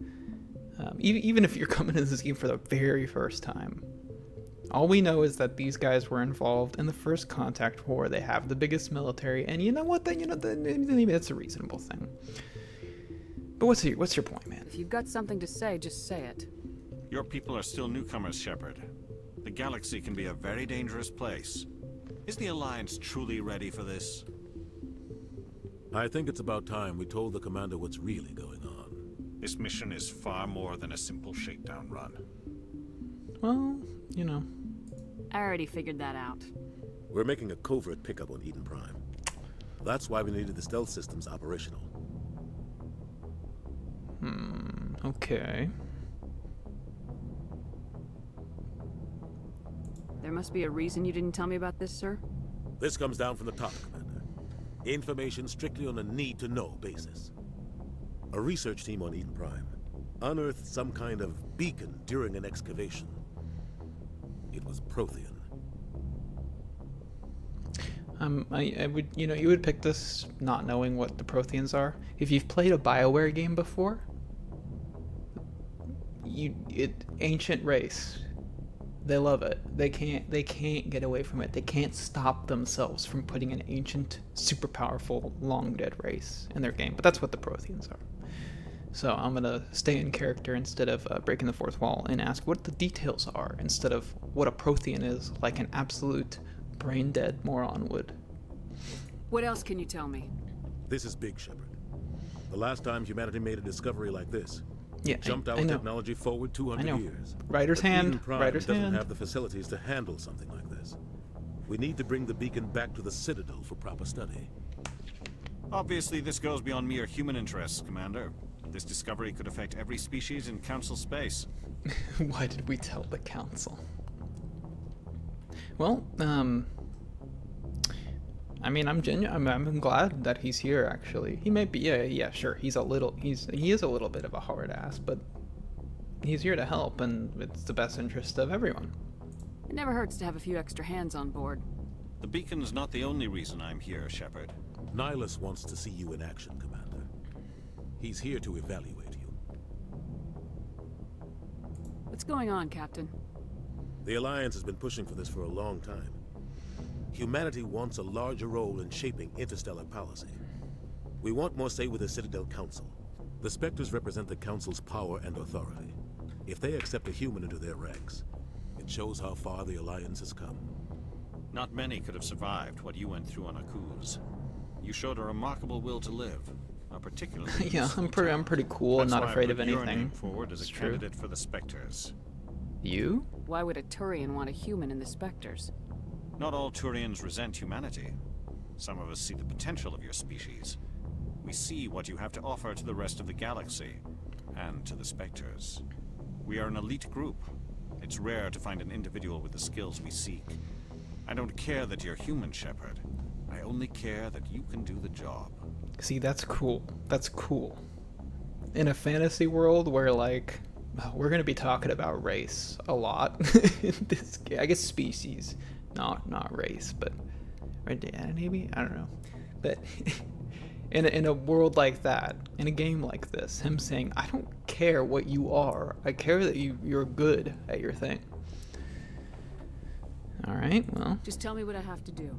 even if you're coming into this game for the very first time, all we know is that these guys were involved in the first Contact War. They have the biggest military, and you know what? Then that's a reasonable thing. But what's your point, man? If you've got something to say, just say it. Your people are still newcomers, Shepard. The galaxy can be a very dangerous place. Is the Alliance truly ready for this? I think it's about time we told the commander what's really going on. This mission is far more than a simple shakedown run. Well, you know. I already figured that out. We're making a covert pickup on Eden Prime. That's why we needed the stealth systems operational. Okay. There must be a reason you didn't tell me about this, sir? This comes down from the top, Commander. Information strictly on a need-to-know basis. A research team on Eden Prime unearthed some kind of beacon during an excavation. It was Prothean. I would, you would pick this not knowing what the Protheans are. If you've played a BioWare game before, ancient race. They love it. They can't get away from it. They can't stop themselves from putting an ancient, super powerful, long dead race in their game. But that's what the Protheans are. So I'm gonna stay in character instead of breaking the fourth wall and ask what the details are instead of what a Prothean is, like an absolute brain dead moron would. What else can you tell me? This is big, Shepard. The last time humanity made a discovery like this, yeah, jumped our technology forward 200 years. Writer's hand. Eden Prime Writer's doesn't hand. have the facilities to handle something like this. We need to bring the beacon back to the Citadel for proper study. Obviously, this goes beyond mere human interests, Commander. This discovery could affect every species in Council space. Why did we tell the Council? Well, I mean, I'm glad that he's here. Actually, he may be. Yeah, sure. He is a little bit of a hard ass, but he's here to help, and it's the best interest of everyone. It never hurts to have a few extra hands on board. The beacon's not the only reason I'm here, Shepard. Nihilus wants to see you in action, Commander. He's here to evaluate you. What's going on, Captain? The Alliance has been pushing for this for a long time. Humanity wants a larger role in shaping interstellar policy. We want more say with the Citadel Council. The Spectres represent the Council's power and authority. If they accept a human into their ranks, it shows how far the Alliance has come. Not many could have survived what you went through on Akuz. You showed a remarkable will to live, a particularly yeah, I'm pretty cool and not afraid of anything. Your name forward as a candidate for the Spectres. You? Why would a Turian want a human in the Spectres? Not all Turians resent humanity. Some of us see the potential of your species. We see what you have to offer to the rest of the galaxy, and to the Spectres. We are an elite group, It's rare to find an individual with the skills we seek. I don't care that you're human, Shepard. I only care that you can do the job. See, that's cool. That's cool. In a fantasy world where, like, we're gonna be talking about race a lot. This, I guess species, not race, but maybe, I don't know. But in a world like that, in a game like this, him saying, "I don't care what you are. I care that you're good at your thing." All right, well. Just tell me what I have to do.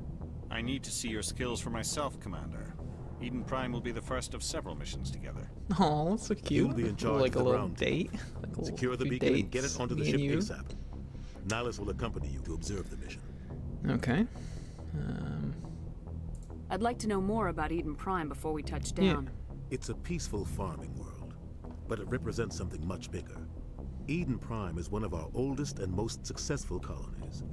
I need to see your skills for myself, Commander. Eden Prime will be the first of several missions together. Oh, that's so cute. You'll be in charge like of the a little ground. date. Like a Secure the few beacon and dates, get it onto the me ship and you. ASAP. Nihilus will accompany you to observe the mission. Okay. I'd like to know more about Eden Prime before we touch down. It's a peaceful farming world, but it represents something much bigger. Eden Prime is one of our oldest and most successful colonies.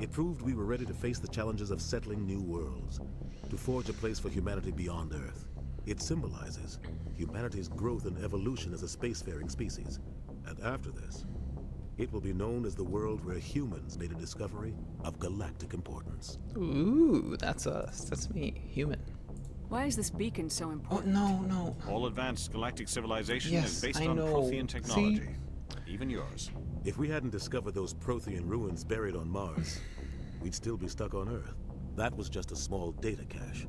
It proved we were ready to face the challenges of settling new worlds, to forge a place for humanity beyond Earth. It symbolizes humanity's growth and evolution as a spacefaring species. And after this, it will be known as the world where humans made a discovery of galactic importance. Ooh, that's us. That's me, human. Why is this beacon so important? Oh, no. All advanced galactic civilization Yes, is based I on know. Prothean technology. See? Even yours. If we hadn't discovered those Prothean ruins buried on Mars, we'd still be stuck on Earth. That was just a small data cache.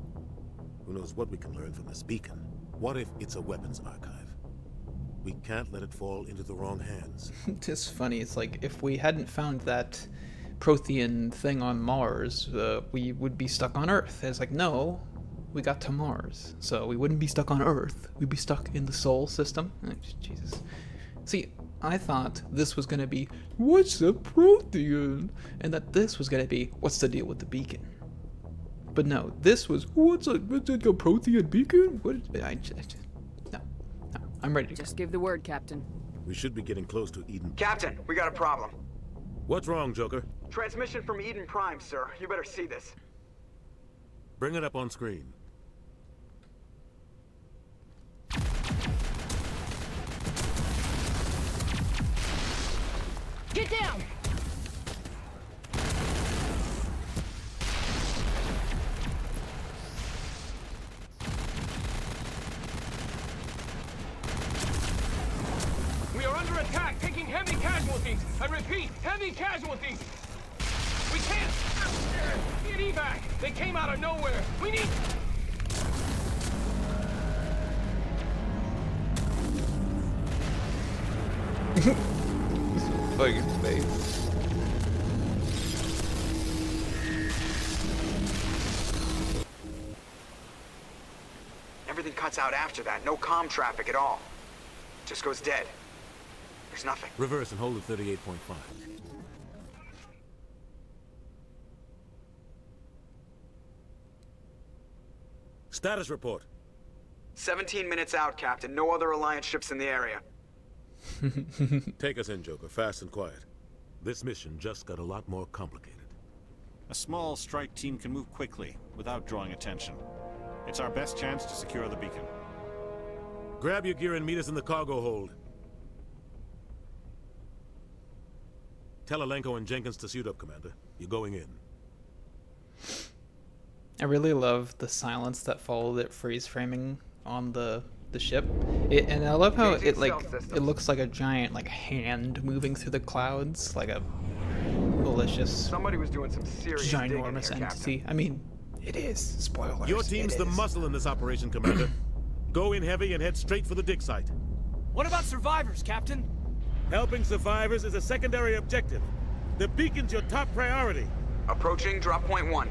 Who knows what we can learn from this beacon? What if it's a weapons archive? We can't let it fall into the wrong hands. It's funny. It's like if we hadn't found that Prothean thing on Mars, we would be stuck on Earth. It's like, no, we got to Mars, so we wouldn't be stuck on Earth. We'd be stuck in the Sol system. Oh, Jesus. See, I thought this was gonna be, what's a Prothean? And that this was gonna be, what's the deal with the beacon? But no, this was, what's a Prothean beacon? What? No, I'm ready to Just give the word, Captain. We should be getting close to Eden. Captain, we got a problem. What's wrong, Joker? Transmission from Eden Prime, sir. You better see this. Bring it up on screen. Get down! We are under attack, taking heavy casualties. I repeat, heavy casualties. We can't get evac. They came out of nowhere. We need. Fucking face. Everything cuts out after that. No comm traffic at all. Just goes dead. There's nothing. Reverse and hold at 38.5. Status report. 17 minutes out, Captain. No other Alliance ships in the area. Take us in, Joker, fast and quiet. This mission just got a lot more complicated. A small strike team can move quickly, without drawing attention. It's our best chance to secure the beacon. Grab your gear and meet us in the cargo hold. Tell Alenko and Jenkins to suit up, Commander. You're going in. I really love the silence that followed it freeze framing on the ship. And I love how it looks like a giant hand moving through the clouds, like a malicious, somebody was doing some serious ginormous digging here, entity. Captain. I mean, it is. Spoilers. Your team's the muscle in this operation, Commander. Go in heavy and head straight for the dig site. What about survivors, Captain? Helping survivors is a secondary objective. The beacon's your top priority. Approaching drop point 1.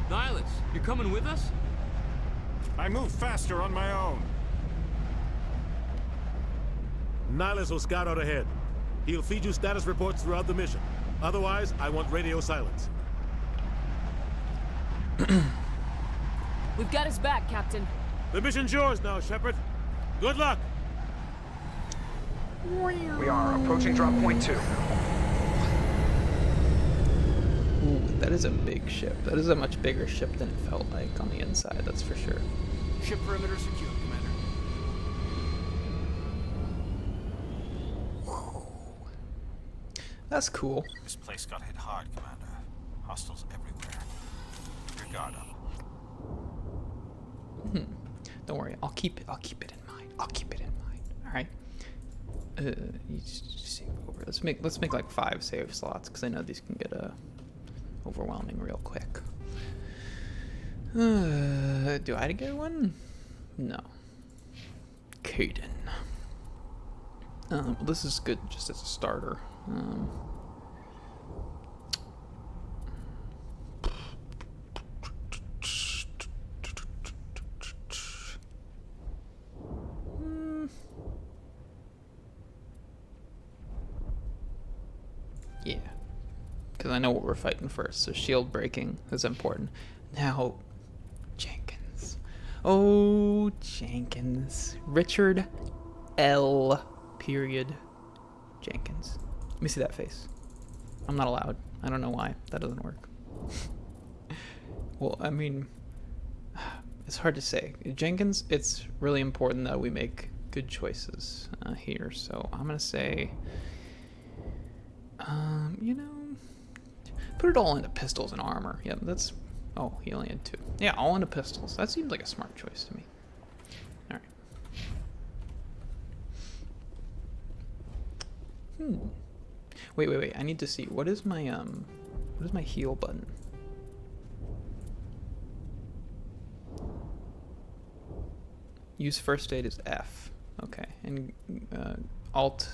Nihilus, you're coming with us? I move faster on my own. Nihilus will scout out ahead. He'll feed you status reports throughout the mission. Otherwise, I want radio silence. We've got his back, Captain. The mission's yours now, Shepard. Good luck. We are approaching drop point 2. Ooh, that is a big ship. That is a much bigger ship than it felt like on the inside, that's for sure. Ship perimeter secure, Commander. That's cool. This place got hit hard, Commander. Hostiles everywhere. Your guard up. Don't worry, I'll keep it in mind. I'll keep it in mind. All right. You just save over. Let's make like 5 save slots because I know these can get overwhelming real quick. Do I get one? No. Kaidan. Well, this is good just as a starter. Yeah, because I know what we're fighting first, so shield breaking is important. Now, Jenkins. Oh, Jenkins. Richard L. Period. Jenkins. Let me see that face. I'm not allowed. I don't know why. That doesn't work. Well, I mean, it's hard to say. Jenkins, it's really important that we make good choices here, so I'm going to say... you know, put it all into pistols and armor. Yep, that's... Oh, he only had 2. Yeah, all into pistols. That seems like a smart choice to me. Alright. Wait. I need to see. What is my heal button? Use first aid is F. Okay. And alt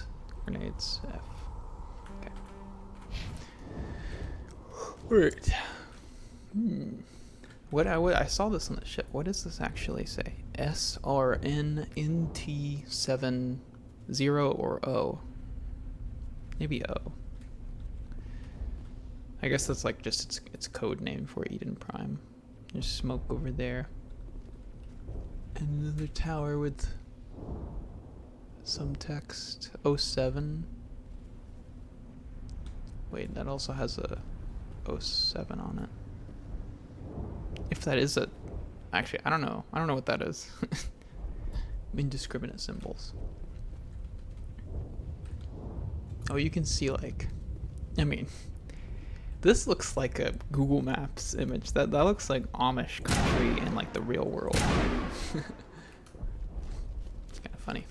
grenades F. Right. What I saw this on the ship. What does this actually say? SRNNT70 or O? Maybe O. I guess that's like just its code name for Eden Prime. There's smoke over there. And another tower with some text. 07. Wait, that also has a 07 on it. If that is a... Actually, I don't know. I don't know what that is. Indiscriminate symbols. Oh, you can see like... I mean... This looks like a Google Maps image. That looks like Amish country in like the real world. It's kind of funny.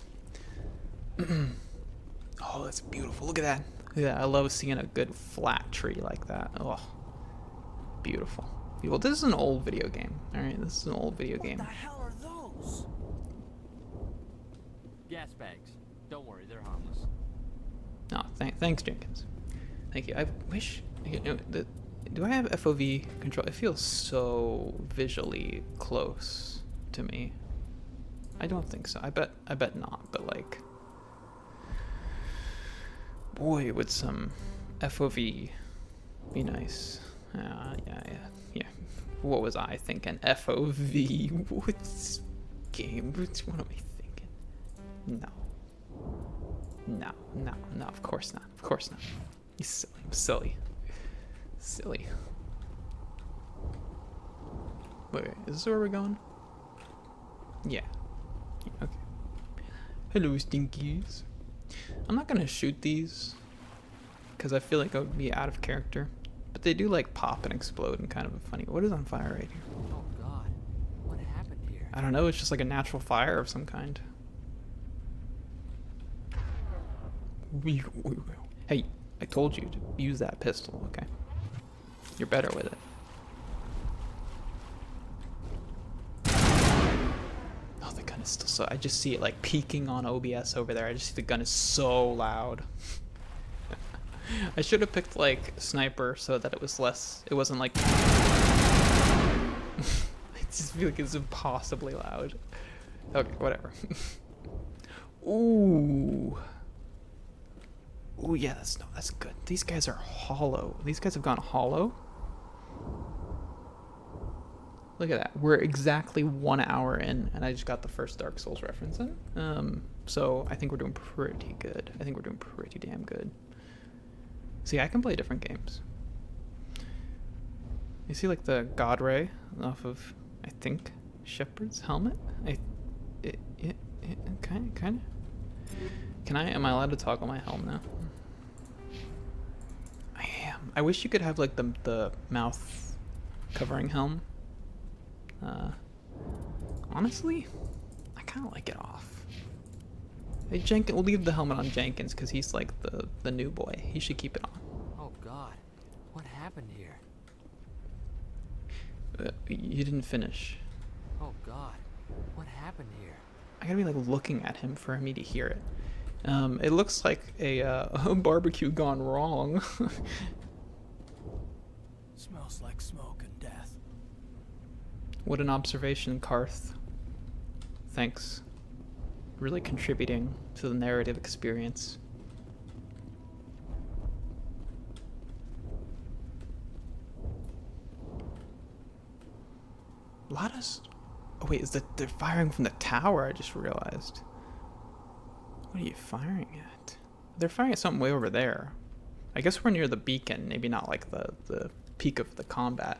Oh, that's beautiful. Look at that. Yeah, I love seeing a good flat tree like that. Oh, beautiful. Well, this is an old video game. All right, this is an old video game. What the hell are those? Gas bags. Don't worry, they're harmless. No, thanks, Jenkins. Thank you. I wish. You know, do I have FOV control? It feels so visually close to me. I don't think so. I bet not. But like. Boy, would some FOV be nice. Yeah. What was I thinking? FOV? What's game? What am I thinking? No, of course not. Of course not. You silly. Wait, is this where we're going? Yeah. Okay. Hello, stinkies. I'm not gonna shoot these because I feel like I would be out of character, but they do like pop and explode and kind of funny. What is on fire right here? Oh God, what happened here? I don't know. It's just like a natural fire of some kind. Hey, I told you to use that pistol. Okay, you're better with it. Oh, the gun is still so... I just see it like peaking on OBS over there. I just see the gun is so loud. I should have picked like sniper so that it was less... It wasn't like... I just feel like it's impossibly loud. Okay, whatever. Ooh. Ooh, yeah, that's good. These guys are hollow. These guys have gone hollow. Look at that. We're exactly 1 hour in, and I just got the first Dark Souls reference in. So I think we're doing pretty good. I think we're doing pretty damn good. See, I can play different games. You see, like, the God Ray off of, I think, Shepard's helmet? Kind of. Am I allowed to toggle my helm now? I wish you could have like the mouth covering helm. Honestly, I kind of like it off. Hey, we'll leave the helmet on Jenkins because he's like the new boy. He should keep it on. Oh God, what happened here? You didn't finish. Oh God, what happened here? I gotta be like looking at him for me to hear it. It looks like a barbecue gone wrong. Smells like smoke and death. What an observation, Karth. Thanks. Really contributing to the narrative experience. Lada's... Oh wait, they're firing from the tower, I just realized. What are you firing at? They're firing at something way over there. I guess we're near the beacon, maybe not like the peak of the combat.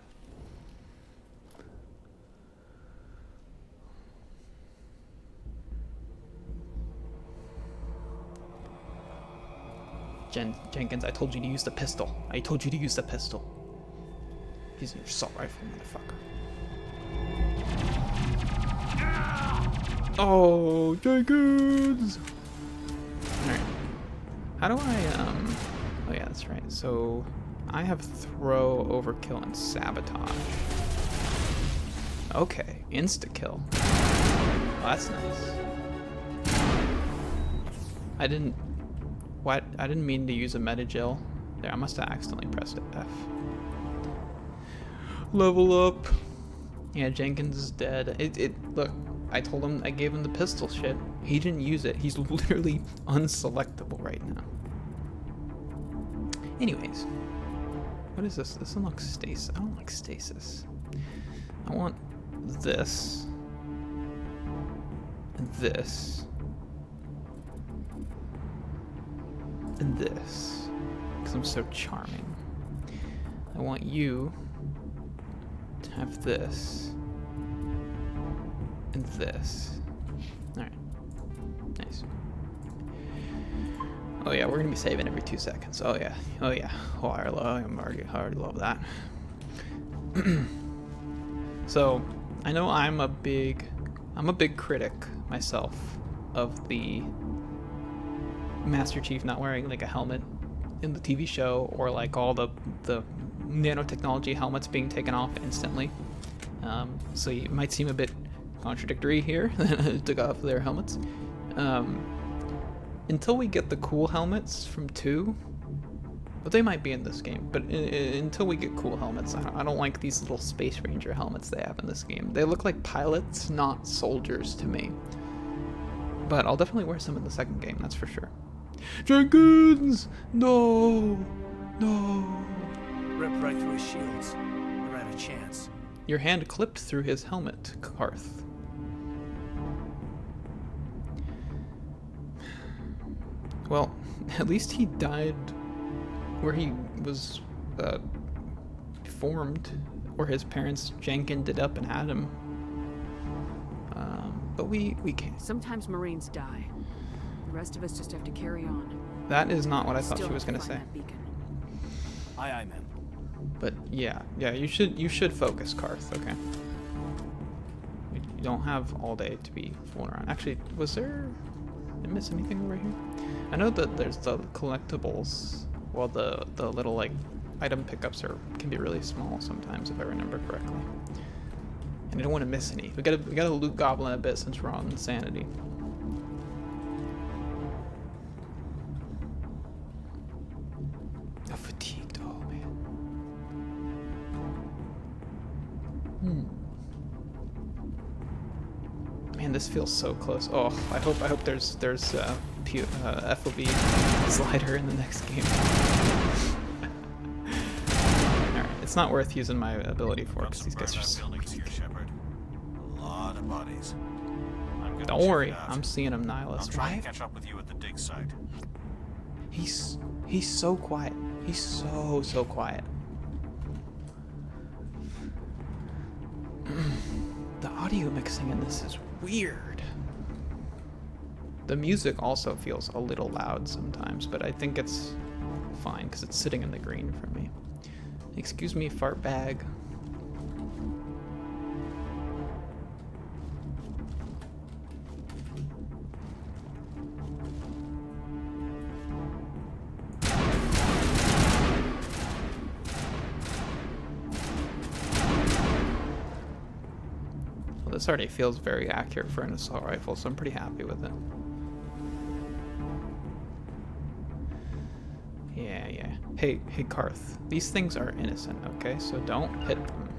Jenkins, I told you to use the pistol. I told you to use the pistol. Using your assault rifle, motherfucker. Oh, Jenkins! Alright. How do I, oh yeah, that's right. So, I have throw, overkill, and sabotage. Okay, insta-kill. Oh, that's nice. I didn't mean to use a meta-gel. There, I must have accidentally pressed F. Level up. Yeah, Jenkins is dead. Look, I told him, I gave him the pistol shit. He didn't use it. He's literally unselectable right now. Anyways. What is this? This unlocks stasis. I don't like stasis. I want this. And this. And this. Because I'm so charming. I want you to have this. And this. Alright. Nice. Oh yeah, we're gonna be saving every 2 seconds. Oh yeah. Oh yeah. Oh, I already love that. So, I know I'm a big critic myself of the Master Chief not wearing like a helmet in the TV show, or like all the nanotechnology helmets being taken off instantly. So it might seem a bit contradictory here that took off their helmets. Until we get the cool helmets from 2, but they might be in this game, but until we get cool helmets, I don't like these little Space Ranger helmets they have in this game. They look like pilots, not soldiers to me. But I'll definitely wear some in the second game, that's for sure. Jenkins! No! No! Ripped right through his shields. Never had a chance. Your hand clipped through his helmet, Karth. Well, at least he died where he was formed, where his parents Jenkins it up and had him. But we can't. Sometimes Marines die. The rest of us just have to carry on. That is not what I thought she was gonna say. Aye, aye, ma'am. But yeah, you should focus, Karth, okay? You don't have all day to be fooling around. Actually, did I miss anything over here? I know that there's the collectibles. Well, the little like item pickups can be really small sometimes, if I remember correctly. And I don't want to miss any. We gotta loot goblin a bit since we're on insanity. I'm fatigued, oh man. Man, this feels so close. Oh, I hope there's FOV slider in the next game. Alright, it's not worth using my ability for because these guys are so weak. A lot of bodies. Don't worry, I'm seeing him, Nihilus. I'll try and catch up with you at the dig site. He's so quiet. He's so quiet. The audio mixing in this is weird. The music also feels a little loud sometimes, but I think it's fine because it's sitting in the green for me. Excuse me, fart bag. Well, this already feels very accurate for an assault rifle, so I'm pretty happy with it. Yeah. Hey, Carth. These things are innocent, okay? So don't hit them.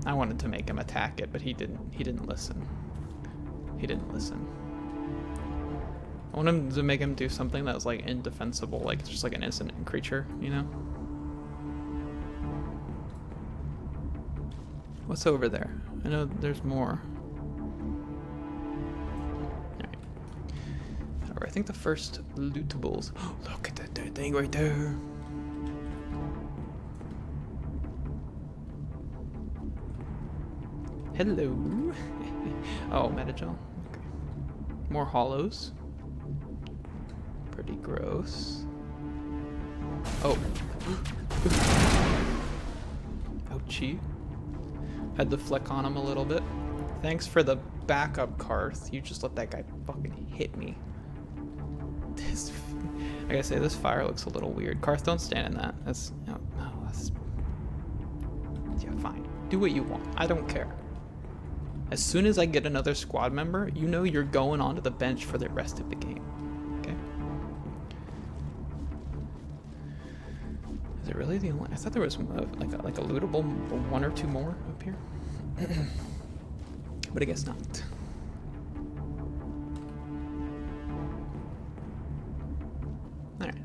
I wanted to make him attack it, but he didn't listen. He didn't listen. I wanted to make him do something that was like indefensible, like it's just like an innocent creature, you know? What's over there? I know there's more. I think the first lootables. Oh, look at that thing right there. Hello. Oh, Metagel. Okay. More hollows. Pretty gross. Oh. Ouchie. Had the fleck on him a little bit. Thanks for the backup, Carth. You just let that guy fucking hit me. I gotta say, this fire looks a little weird. Carth, don't stand in that. That's, no, that's... Yeah, fine. Do what you want. I don't care. As soon as I get another squad member, you know you're going onto the bench for the rest of the game. Okay? Is it really the only... I thought there was like a lootable one or two more up here. But I guess not. Alright.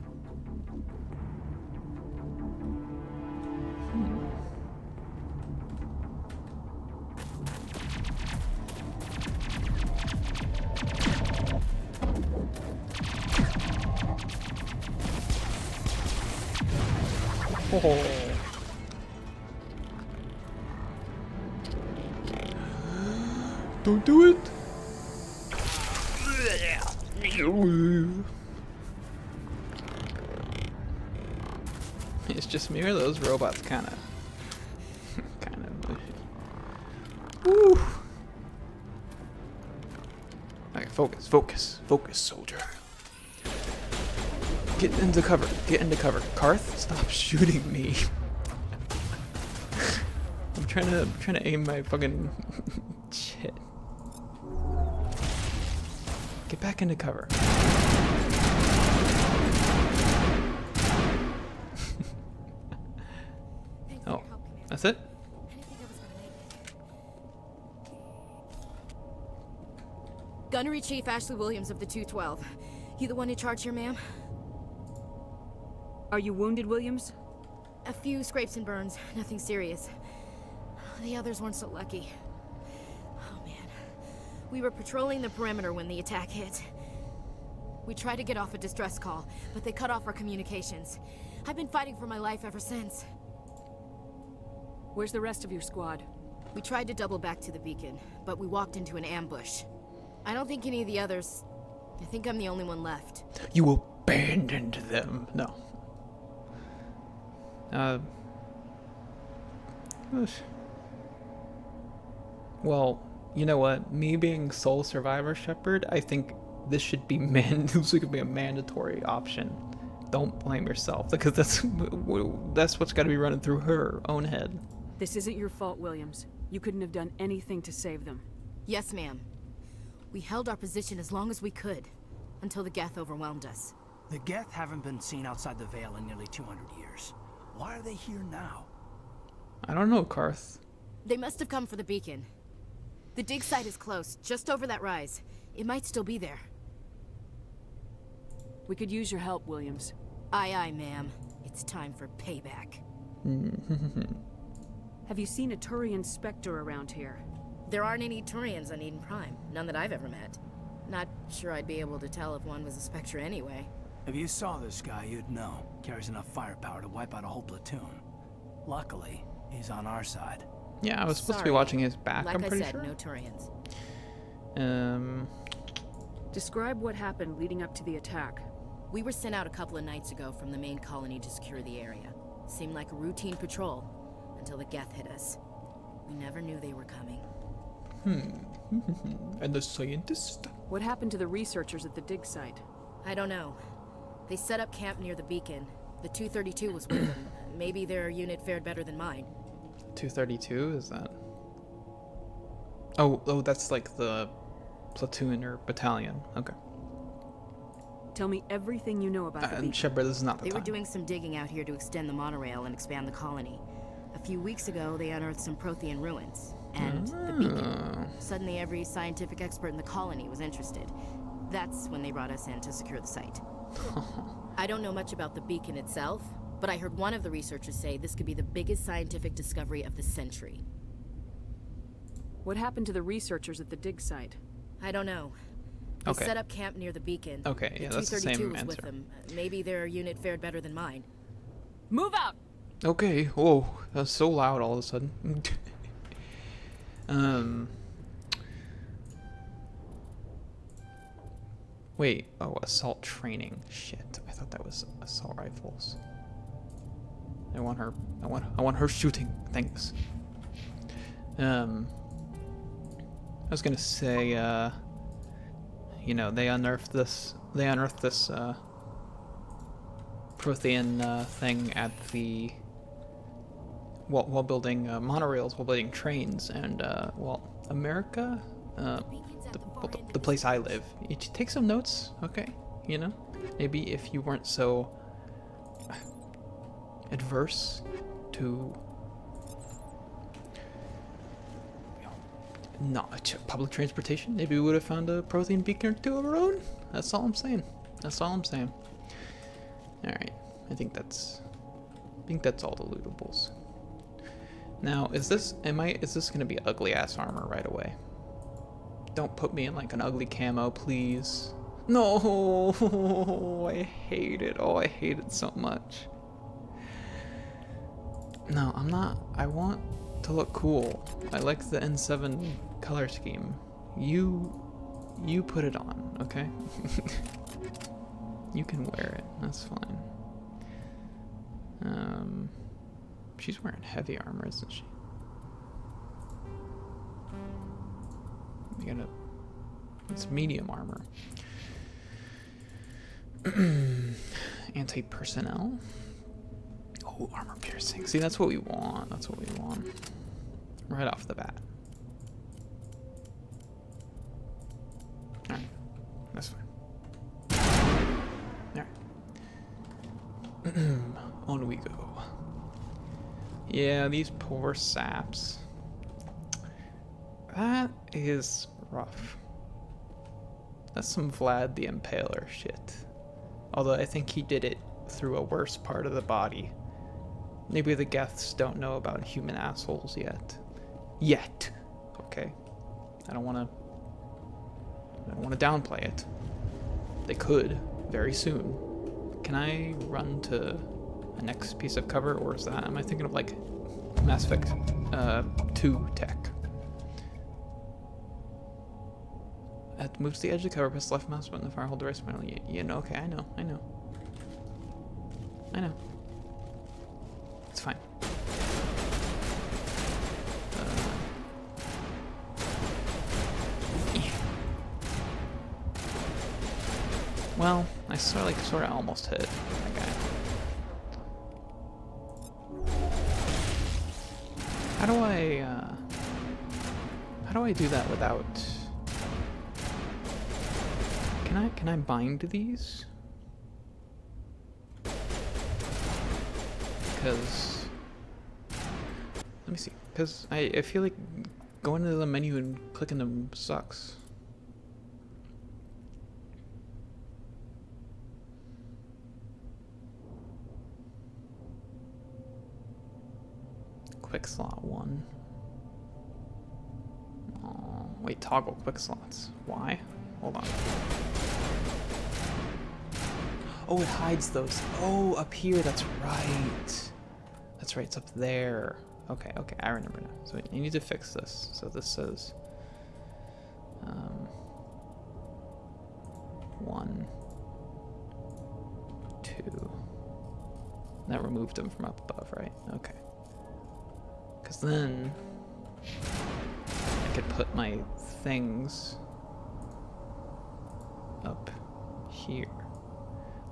Oh. Don't do it. It's just me or those robots kind of mushy. Woo. Okay, focus, soldier. Get into cover. Carth, stop shooting me. I'm trying to aim my fucking shit. Get back into cover. Oh, that's it? Gunnery Chief Ashley Williams of the 212. You the one in charge here, ma'am? Are you wounded, Williams? A few scrapes and burns, nothing serious. The others weren't so lucky. Oh man. We were patrolling the perimeter when the attack hit. We tried to get off a distress call, but they cut off our communications. I've been fighting for my life ever since. Where's the rest of your squad? We tried to double back to the beacon, but we walked into an ambush. I don't think any of the others... I think I'm the only one left. You abandoned them. No. Well, you know what? Me being sole survivor Shepard, I think this should be this could be a mandatory option. Don't blame yourself, because that's what's got to be running through her own head. This isn't your fault, Williams. You couldn't have done anything to save them. Yes, ma'am. We held our position as long as we could, until the Geth overwhelmed us. The Geth haven't been seen outside the Veil in nearly 200 years. Why are they here now? I don't know, Carth. They must have come for the beacon. The dig site is close, just over that rise. It might still be there. We could use your help, Williams. Aye, aye, ma'am. It's time for payback. Have you seen a Turian Spectre around here? There aren't any Turians on Eden Prime. None that I've ever met. Not sure I'd be able to tell if one was a Spectre anyway. If you saw this guy, you'd know. Carries enough firepower to wipe out a whole platoon. Luckily, he's on our side. Yeah, I was supposed to be watching his back, like I'm pretty I said, sure. No Turians. Describe what happened leading up to the attack. We were sent out a couple of nights ago from the main colony to secure the area. Seemed like a routine patrol, until the Geth hit us. We never knew they were coming. And the scientist? What happened to the researchers at the dig site? I don't know. They set up camp near the beacon. The 232 was with them. Maybe their unit fared better than mine. 232? Is that... Oh, that's like the platoon or battalion. Okay. Tell me everything you know about the beacon. Shepard, this is not the time. They were doing some digging out here to extend the monorail and expand the colony. A few weeks ago, they unearthed some Prothean ruins. And the beacon. Suddenly, every scientific expert in the colony was interested. That's when they brought us in to secure the site. I don't know much about the beacon itself, but I heard one of the researchers say this could be the biggest scientific discovery of the century. What happened to the researchers at the dig site? I don't know. They set up camp near the beacon. Okay, yeah, that's the same answer. With them. Maybe their unit fared better than mine. Move out! Okay, whoa, that's so loud all of a sudden. Wait, assault training. Shit, I thought that was assault rifles. I want her shooting things. I was gonna say, you know, they unearthed this Prothean thing at the while building monorails, while building trains, and America, the place I live. You take some notes, okay? You know, maybe if you weren't so adverse to not public transportation, maybe we would have found a Prothean beacon or two of our own. That's all I'm saying. That's all I'm saying. All right, I think that's all the lootables. Now, is this gonna be ugly ass armor right away? Don't put me in like an ugly camo, please. No, I hate it. Oh, I hate it so much. No, I'm not. I want to look cool. I like the N7 color scheme. You put it on, okay? You can wear it. That's fine. She's wearing heavy armor, isn't she? It's medium armor. Anti-personnel. Oh, armor piercing. See, that's what we want. That's what we want. Right off the bat. Alright. That's fine. Alright. On we go. Yeah, these poor saps. That is rough. That's some Vlad the Impaler shit. Although I think he did it through a worse part of the body. Maybe the Geths don't know about human assholes yet. Okay? I don't want to downplay it. They could very soon. Can I run to a next piece of cover, or is that, am I thinking of like Mass Effect 2 tech? It moves the edge of the cover, press left mouse button, the fire hold the right spinal. Yeah, no, okay, I know. It's fine. Yeah. Well, I sort of almost hit that guy. How do I do that without? Can I bind these? Because let me see. Because I feel like going into the menu and clicking them sucks. Quick slot 1. Oh, wait, toggle quick slots. Why? Hold on. Oh, it hides those. Oh, up here. That's right. That's right. It's up there. Okay. I remember now. So you need to fix this. So this says 1, 2. That removed him from up above, right? Okay. Because then I could put my things up here.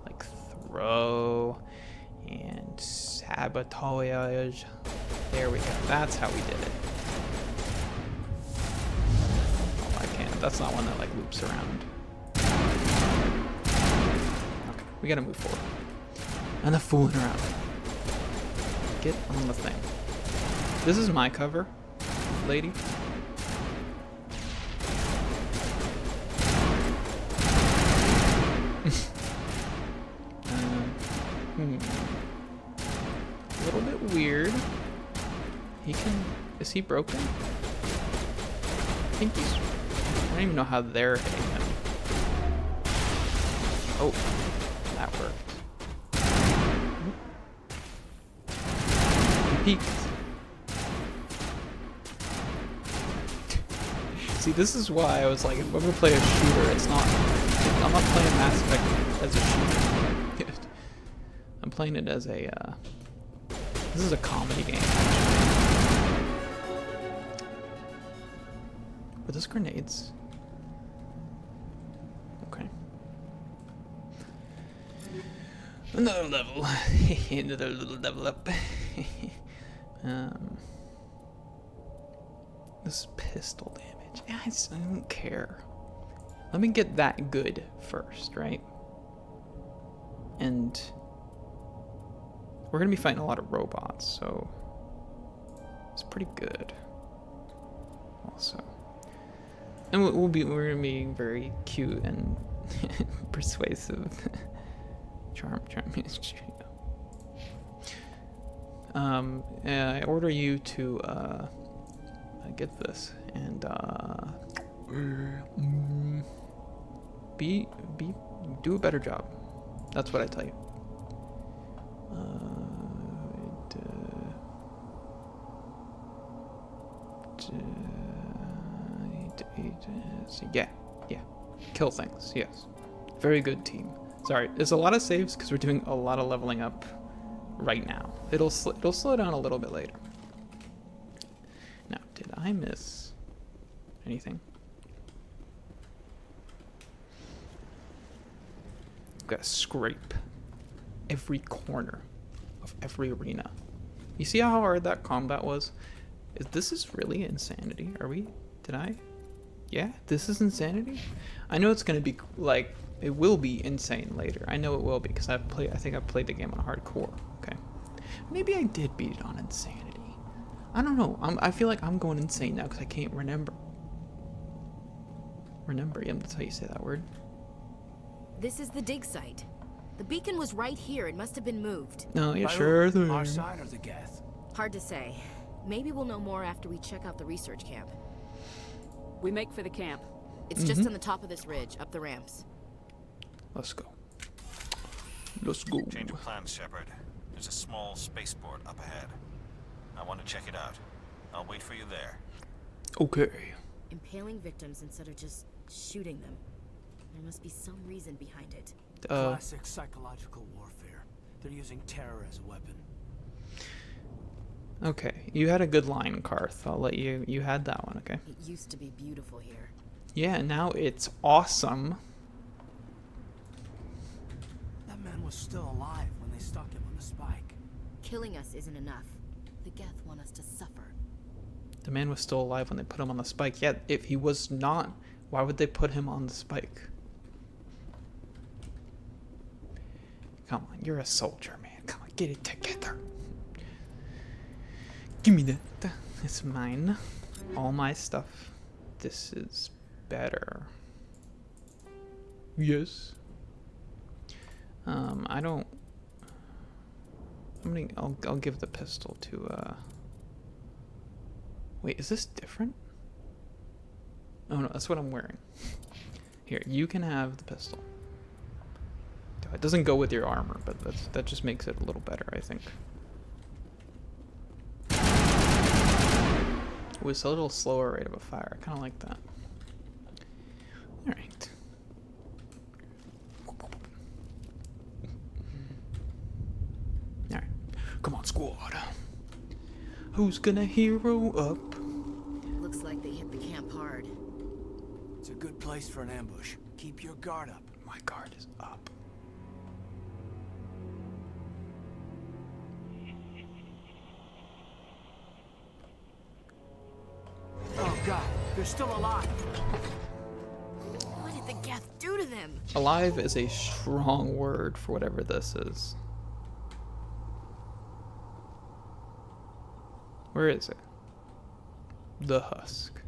Like throw and sabotage. There we go. That's how we did it. Oh, I can't. That's not one that like loops around. Okay, we gotta move forward. Enough fooling around. Get on the thing. This is my cover, lady. A little bit weird. He can... Is he broken? I think he's... I don't even know how they're hitting him. Oh, that worked. He peeked. See, this is why I was like, if I'm gonna play a shooter, it's not... I'm not playing Mass Effect as a shooter. I'm playing it as a, this is a comedy game. Were those grenades? Okay. Another level. Another little level up. This pistol damage. I don't care. Let me get that good first, right? And we're gonna be fighting a lot of robots, so it's pretty good. Also, and we're gonna be very cute and persuasive. Charm. I order you to get this and do a better job. That's what I tell you. Yeah. Kill things. Yes. Very good team. Sorry, there's a lot of saves because we're doing a lot of leveling up right now. It'll slow down a little bit later. Now, did I miss anything? Gotta scrape every corner of every arena. You see how hard that combat was? This is really insanity. Yeah, this is insanity. I know it's gonna be like, it will be insane later. I know it will be because I think I've played the game on hardcore. Okay, maybe I did beat it on insanity. I don't know. I feel like I'm going insane now because I can't remember. Yeah, that's how you say that word. This is the dig site. The beacon was right here. It must have been moved. No, yeah, sure. Our side or the Geth? Hard to say. Maybe we'll know more after we check out the research camp. We make for the camp. It's just on the top of this ridge, up the ramps. Let's go. Change of plans, Shepard. There's a small spaceport up ahead. I want to check it out. I'll wait for you there. Okay. Impaling victims instead of just shooting them. There must be some reason behind it. Classic psychological warfare. They're using terror as a weapon. Okay, you had a good line, Karth. I'll let you. You had that one, okay? It used to be beautiful here. Yeah, now it's awesome. That man was still alive when they stuck him on the spike. Killing us isn't enough. The Geth want us to suffer. The man was still alive when they put him on the spike. Yet, if he was not, why would they put him on the spike? Come on, you're a soldier, man. Come on, get it together. Give me that. It's mine. All my stuff. This is better. Yes. I don't... I'll give the pistol to, Wait, is this different? Oh no, that's what I'm wearing. Here, you can have the pistol. It doesn't go with your armor, but that just makes it a little better, I think. It was a little slower rate of a fire. I kind of like that. Come on, squad. Who's gonna hero up? Looks like they hit the camp hard. It's a good place for an ambush. Keep your guard up. My guard is up. Oh god, they're still alive. What did the Geth do to them? Alive is a strong word for whatever this is. Where is it? The husk.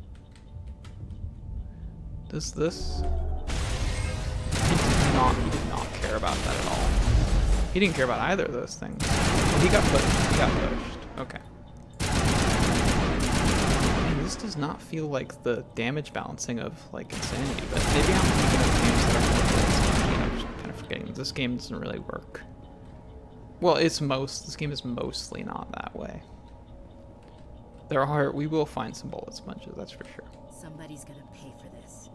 Does this? He did not care about that at all. He didn't care about either of those things. Oh, he got pushed. He got pushed. Okay. Man, this does not feel like the damage balancing of like Insanity, but maybe I'm thinking of games that are more realistic. I'm just kind of forgetting that this game doesn't really work. Well, this game is mostly not that way. We will find some bullet sponges, that's for sure. Somebody's gonna pay for this.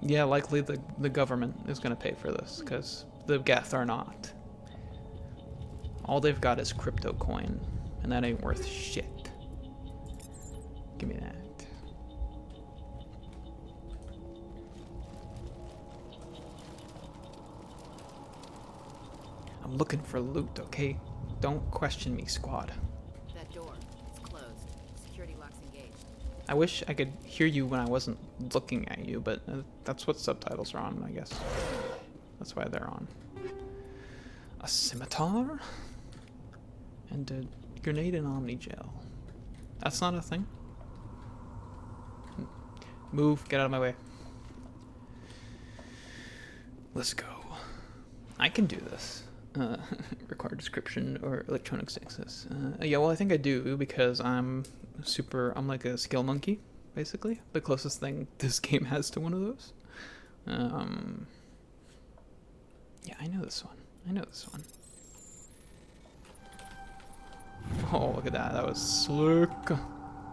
Yeah, likely the government is gonna pay for this, because the Geth are not. All they've got is crypto coin, and that ain't worth shit. Give me that. I'm looking for loot, okay? Don't question me, squad. That door, it's closed. Security lock's engaged. I wish I could hear you when I wasn't looking at you, but that's what subtitles are on, I guess. That's why they're on. A scimitar? And a grenade and Omni gel. That's not a thing. Move, get out of my way. Let's go. I can do this. Required description or electronic access. Yeah, well, I think I do because I'm like a skill monkey, basically. The closest thing this game has to one of those. Yeah, I know this one. Oh, look at that. That was slick.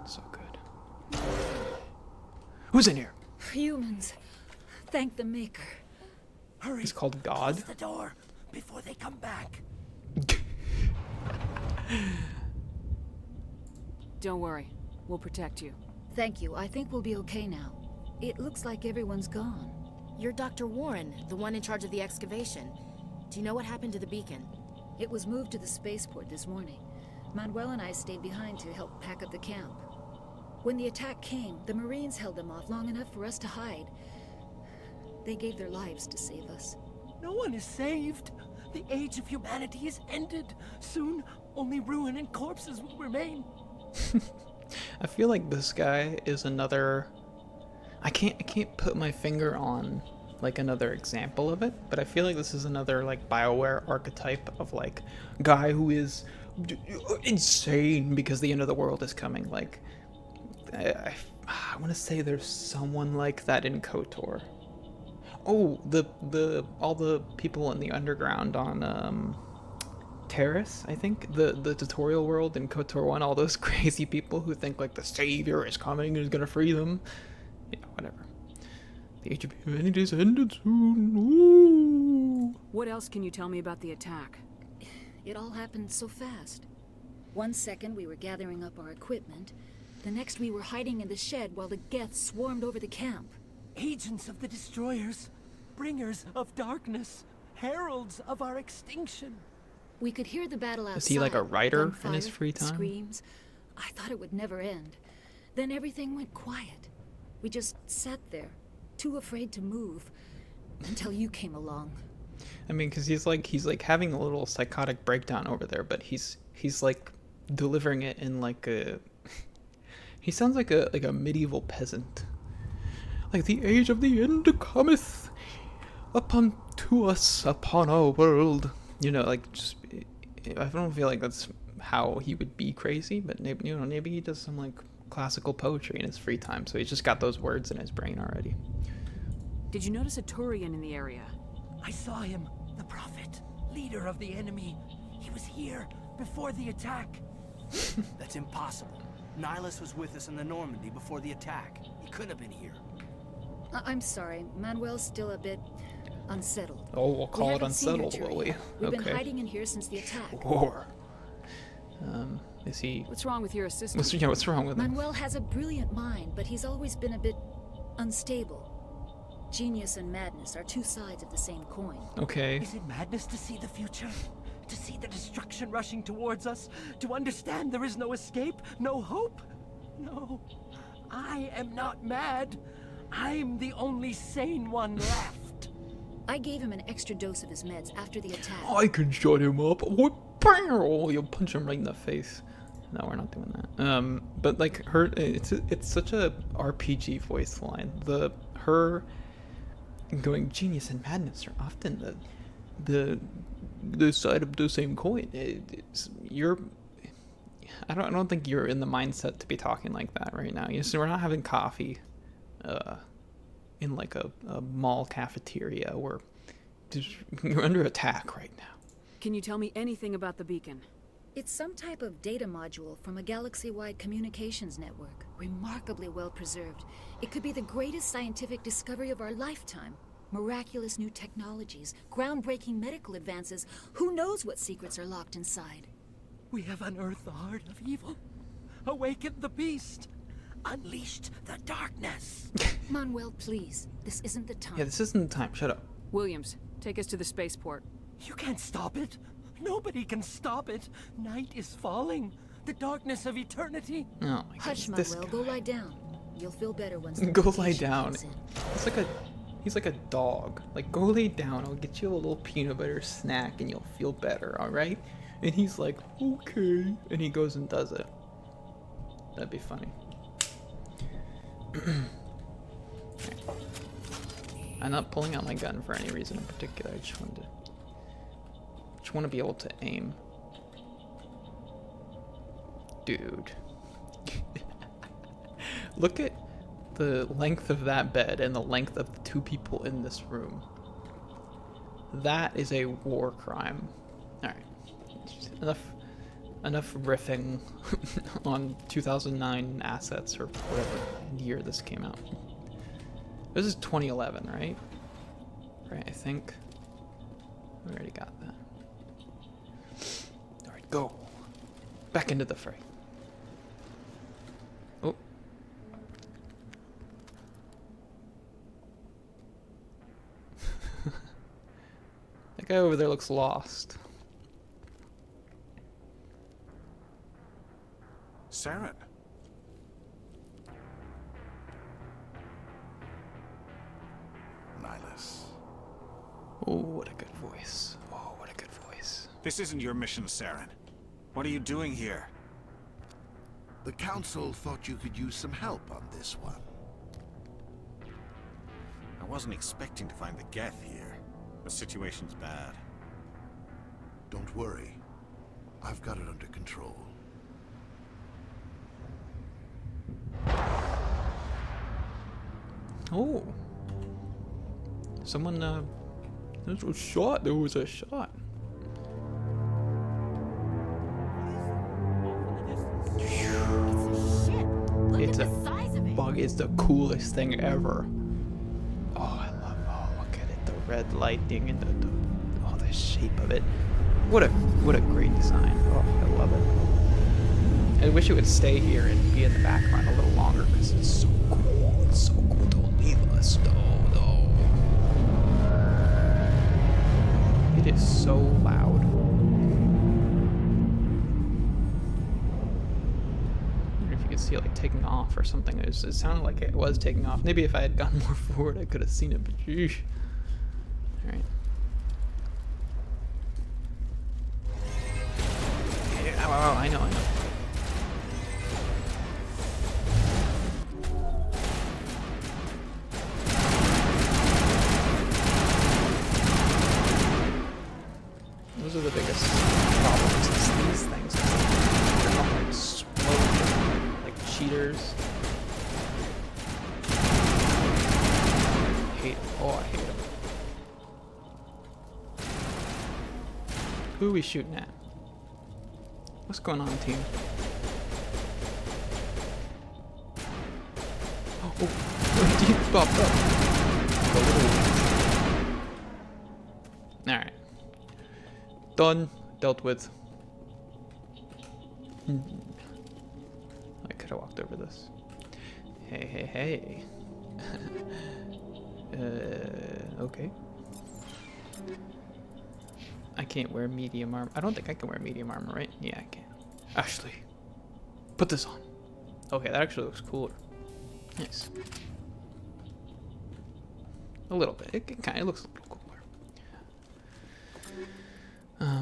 So good. Who's in here? Humans. Thank the Maker. Hurry. He's called God. Close the door before they come back. Don't worry. We'll protect you. Thank you. I think we'll be okay now. It looks like everyone's gone. You're Dr. Warren, the one in charge of the excavation. Do you know what happened to the beacon? It was moved to the spaceport this morning. Manuel and I stayed behind to help pack up the camp. When the attack came, the Marines held them off long enough for us to hide. They gave their lives to save us. No one is saved. The age of humanity is ended. Soon, only ruin and corpses will remain. I feel like this guy is another... I can't put my finger on like another example of it, but I feel like this is another like BioWare archetype of like guy who is insane because the end of the world is coming. Like I want to say there's someone like that in KOTOR. Oh, all the people in the underground on Terrace, I think, the tutorial world in KOTOR 1, all those crazy people who think like the savior is coming and is gonna free them. Yeah, whatever. The age of humanity is ended soon. Ooh. What else can you tell me about the attack? It all happened so fast. 1 second we were gathering up our equipment. The next we were hiding in the shed while the Geth swarmed over the camp. Agents of the Destroyers, bringers of darkness, heralds of our extinction. We could hear the battle outside. Is he like a writer Gunfire, in his free time? Screams. I thought it would never end. Then everything went quiet. We just sat there, too afraid to move, until you came along. I mean, because he's like having a little psychotic breakdown over there, but he's like delivering it in like a... He sounds like a medieval peasant. Like the age of the end cometh upon to us upon our world. You know, like just I don't feel like that's how he would be crazy, but maybe maybe he does some like classical poetry in his free time, so he's just got those words in his brain already. Did you notice a Turian in the area? I saw him, the Prophet, leader of the enemy. He was here before the attack. That's impossible. Nihilus was with us in the Normandy before the attack. He couldn't have been here. I'm sorry, Manuel's still a bit unsettled. Oh, we'll call it unsettled, will we? We've Okay. been hiding in here since the attack. Or Is he... What's wrong with your assistant? What's wrong with him? Manuel has a brilliant mind, but he's always been a bit unstable. Genius and madness are two sides of the same coin. Okay. Is it madness to see the future? To see the destruction rushing towards us? To understand there is no escape? No hope? No. I am not mad. I'm the only sane one left. I gave him an extra dose of his meds after the attack. I can shut him up. You'll punch him right in the face. No, we're not doing that. But like it's such a RPG voice line. Her going genius and madness are often the side of the same coin. I don't think you're in the mindset to be talking like that right now. We're not having coffee in like a mall cafeteria. You're under attack right now. Can you tell me anything about the beacon? It's some type of data module from a galaxy-wide communications network. Remarkably well preserved. It could be the greatest scientific discovery of our lifetime. Miraculous new technologies, groundbreaking medical advances. Who knows what secrets are locked inside? We have unearthed the heart of evil, awakened the beast, unleashed the darkness. Manuel, please. This isn't the time. Yeah, this isn't the time. Shut up. Williams, take us to the spaceport. You can't stop it. Nobody can stop it. Night is falling. The darkness of eternity. Oh my Hush, goodness. Manuel. Go lie down. You'll feel better once. Go lie down. He's like a dog. Like, go lay down. I'll get you a little peanut butter snack and you'll feel better. All right? And he's like, okay. And he goes and does it. That'd be funny. I'm not pulling out my gun for any reason in particular. I just want to be able to aim. Dude. Look at the length of that bed and the length of the two people in this room. That is a war crime. Alright. Enough riffing on 2009 assets or whatever year this came out. This is 2011, right? Right, I think. We already got that. Alright, go. Back into the fray. Oh. That guy over there looks lost. Saren. Nihilus. Oh, what a good voice. Oh, what a good voice. This isn't your mission, Saren. What are you doing here? The Council thought you could use some help on this one. I wasn't expecting to find the Geth here. The situation's bad. Don't worry. I've got it under control. Oh. Someone, there was a shot. There was a shot. It's a bug. It's the coolest thing ever. Oh, I love. Oh, look at it. The red lighting and the shape of it. What a great design. Oh, I love it. I wish it would stay here and be in the background a little longer because it's so cool. It's so cool. Don't leave us. No. It is so loud. I wonder if you could see it like taking off or something. It sounded like it was taking off. Maybe if I had gone more forward, I could have seen it. But sheesh. All right. Yeah, oh, I know. Those are the biggest problems. It's these things. They're not like exploding like cheaters. I hate them. Oh, I hate them. Who are we shooting at? What's going on, team? Oh, you popped up. Alright. Done. Dealt with. I could have walked over this. Hey. Okay. I can't wear medium armor. I don't think I can wear medium armor, right? Yeah, I can. Ashley, put this on. Okay, that actually looks cooler. Nice. A little bit. It kind of looks a little cooler.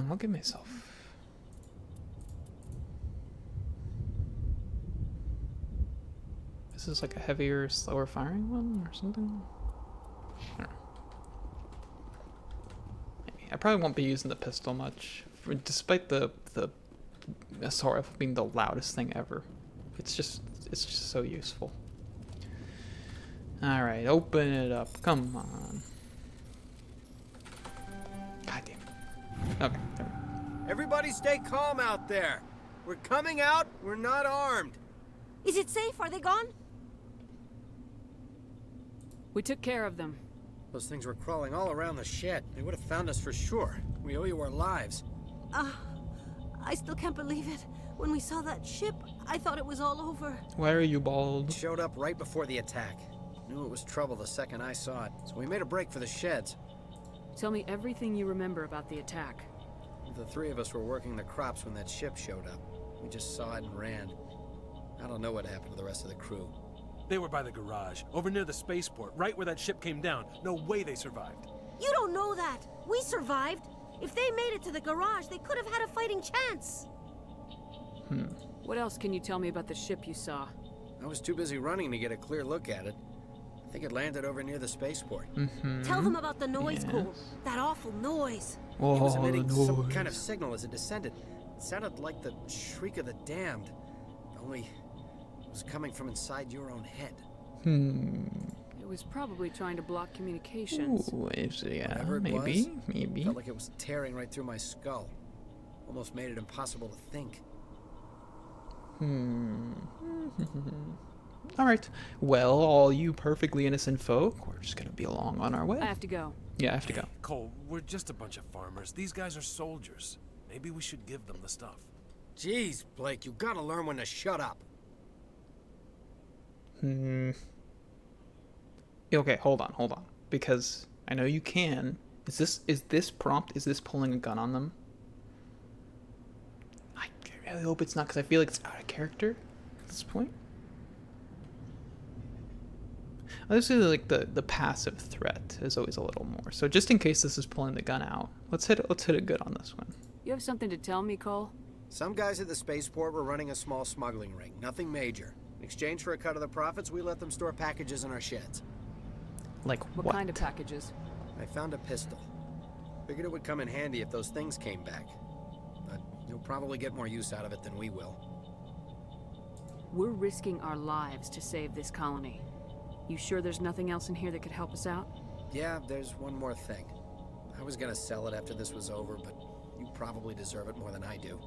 I'll give myself. Is this like a heavier, slower firing one or something? I don't know. Maybe. I probably won't be using the pistol much, despite the SRF being the loudest thing ever. It's just so useful. All right, open it up. Come on. God damn it. Okay. There we go. Everybody stay calm out there. We're coming out. We're not armed. Is it safe? Are they gone? We took care of them. Those things were crawling all around the shed. They would have found us for sure. We owe you our lives. I still can't believe it. When we saw that ship, I thought it was all over. Why are you bald? It showed up right before the attack. Knew it was trouble the second I saw it, so we made a break for the sheds. Tell me everything you remember about the attack. The three of us were working the crops when that ship showed up. We just saw it and ran. I don't know what happened to the rest of the crew. They were by the garage, over near the spaceport, right where that ship came down. No way they survived. You don't know that. We survived. If they made it to the garage, they could have had a fighting chance. What else can you tell me about the ship you saw? I was too busy running to get a clear look at it. I think it landed over near the spaceport. Tell them about the noise, Cole. That awful noise. It was emitting some kind of signal as it descended. It sounded like the shriek of the damned. Only it was coming from inside your own head. It was probably trying to block communications. Ooh, yeah, Whatever it maybe. was, felt like it was tearing right through my skull. Almost made it impossible to think. All right. Well, all you perfectly innocent folk, we're just gonna be along on our way. I have to go. Yeah, I have to go. Cole, we're just a bunch of farmers. These guys are soldiers. Maybe we should give them the stuff. Jeez, Blake, you gotta learn when to shut up. Okay, hold on. Because I know you can. Is this prompt? Is this pulling a gun on them? I really hope it's not, because I feel like it's out of character at this point. Obviously, like the passive threat is always a little more. So just in case this is pulling the gun out, let's hit it good on this one. You have something to tell me, Cole? Some guys at the spaceport were running a small smuggling ring, nothing major. In exchange for a cut of the profits, we let them store packages in our sheds. Like what kind of packages? I found a pistol. Figured it would come in handy if those things came back. But you'll probably get more use out of it than we will. We're risking our lives to save this colony. You sure there's nothing else in here that could help us out? Yeah, there's one more thing. I was gonna sell it after this was over, but you probably deserve it more than I do.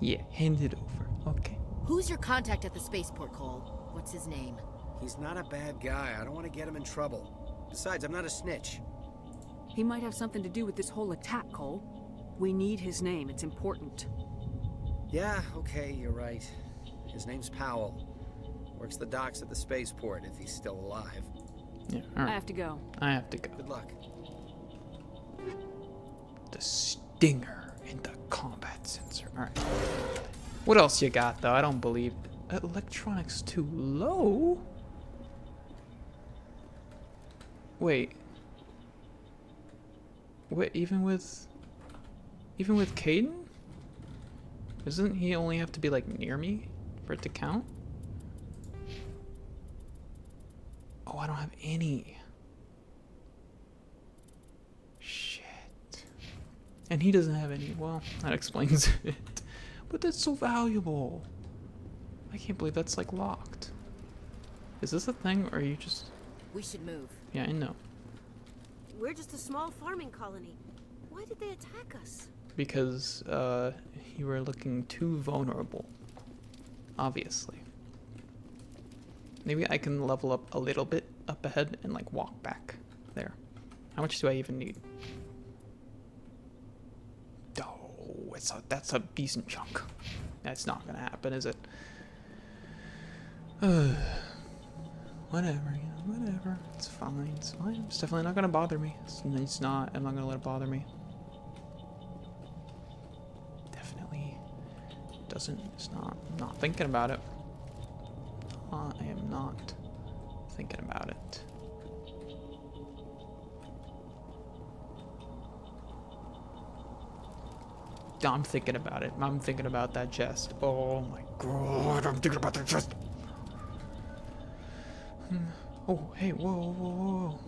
Yeah, hand it over. Okay. Who's your contact at the spaceport, Cole? What's his name? He's not a bad guy. I don't want to get him in trouble. Besides, I'm not a snitch. He might have something to do with this whole attack, Cole. We need his name. It's important. Yeah, okay, you're right. His name's Powell. Works the docks at the spaceport if he's still alive. Yeah, all right. I have to go. I have to go. Good luck. The stinger in the combat sensor. All right. What else you got, though? I don't believe electronics too low. Wait, even with Kaidan? Doesn't he only have to be like near me for it to count? Oh, I don't have any. Shit. And he doesn't have any. Well, that explains it. But that's so valuable. I can't believe that's like locked. Is this a thing, or are you just... We should move. Yeah, I know. We're just a small farming colony. Why did they attack us? Because, you were looking too vulnerable. Obviously. Maybe I can level up a little bit up ahead and, like, walk back there. How much do I even need? Oh, that's a decent chunk. That's not gonna happen, is it? Whatever, whatever. It's fine. It's fine. It's definitely not gonna bother me. It's not. I'm not gonna let it bother me. Definitely doesn't. It's not. I'm not thinking about it. I am not thinking about it. I'm thinking about it. I'm thinking about that chest. Oh my god, I'm thinking about that chest. Oh, hey, whoa.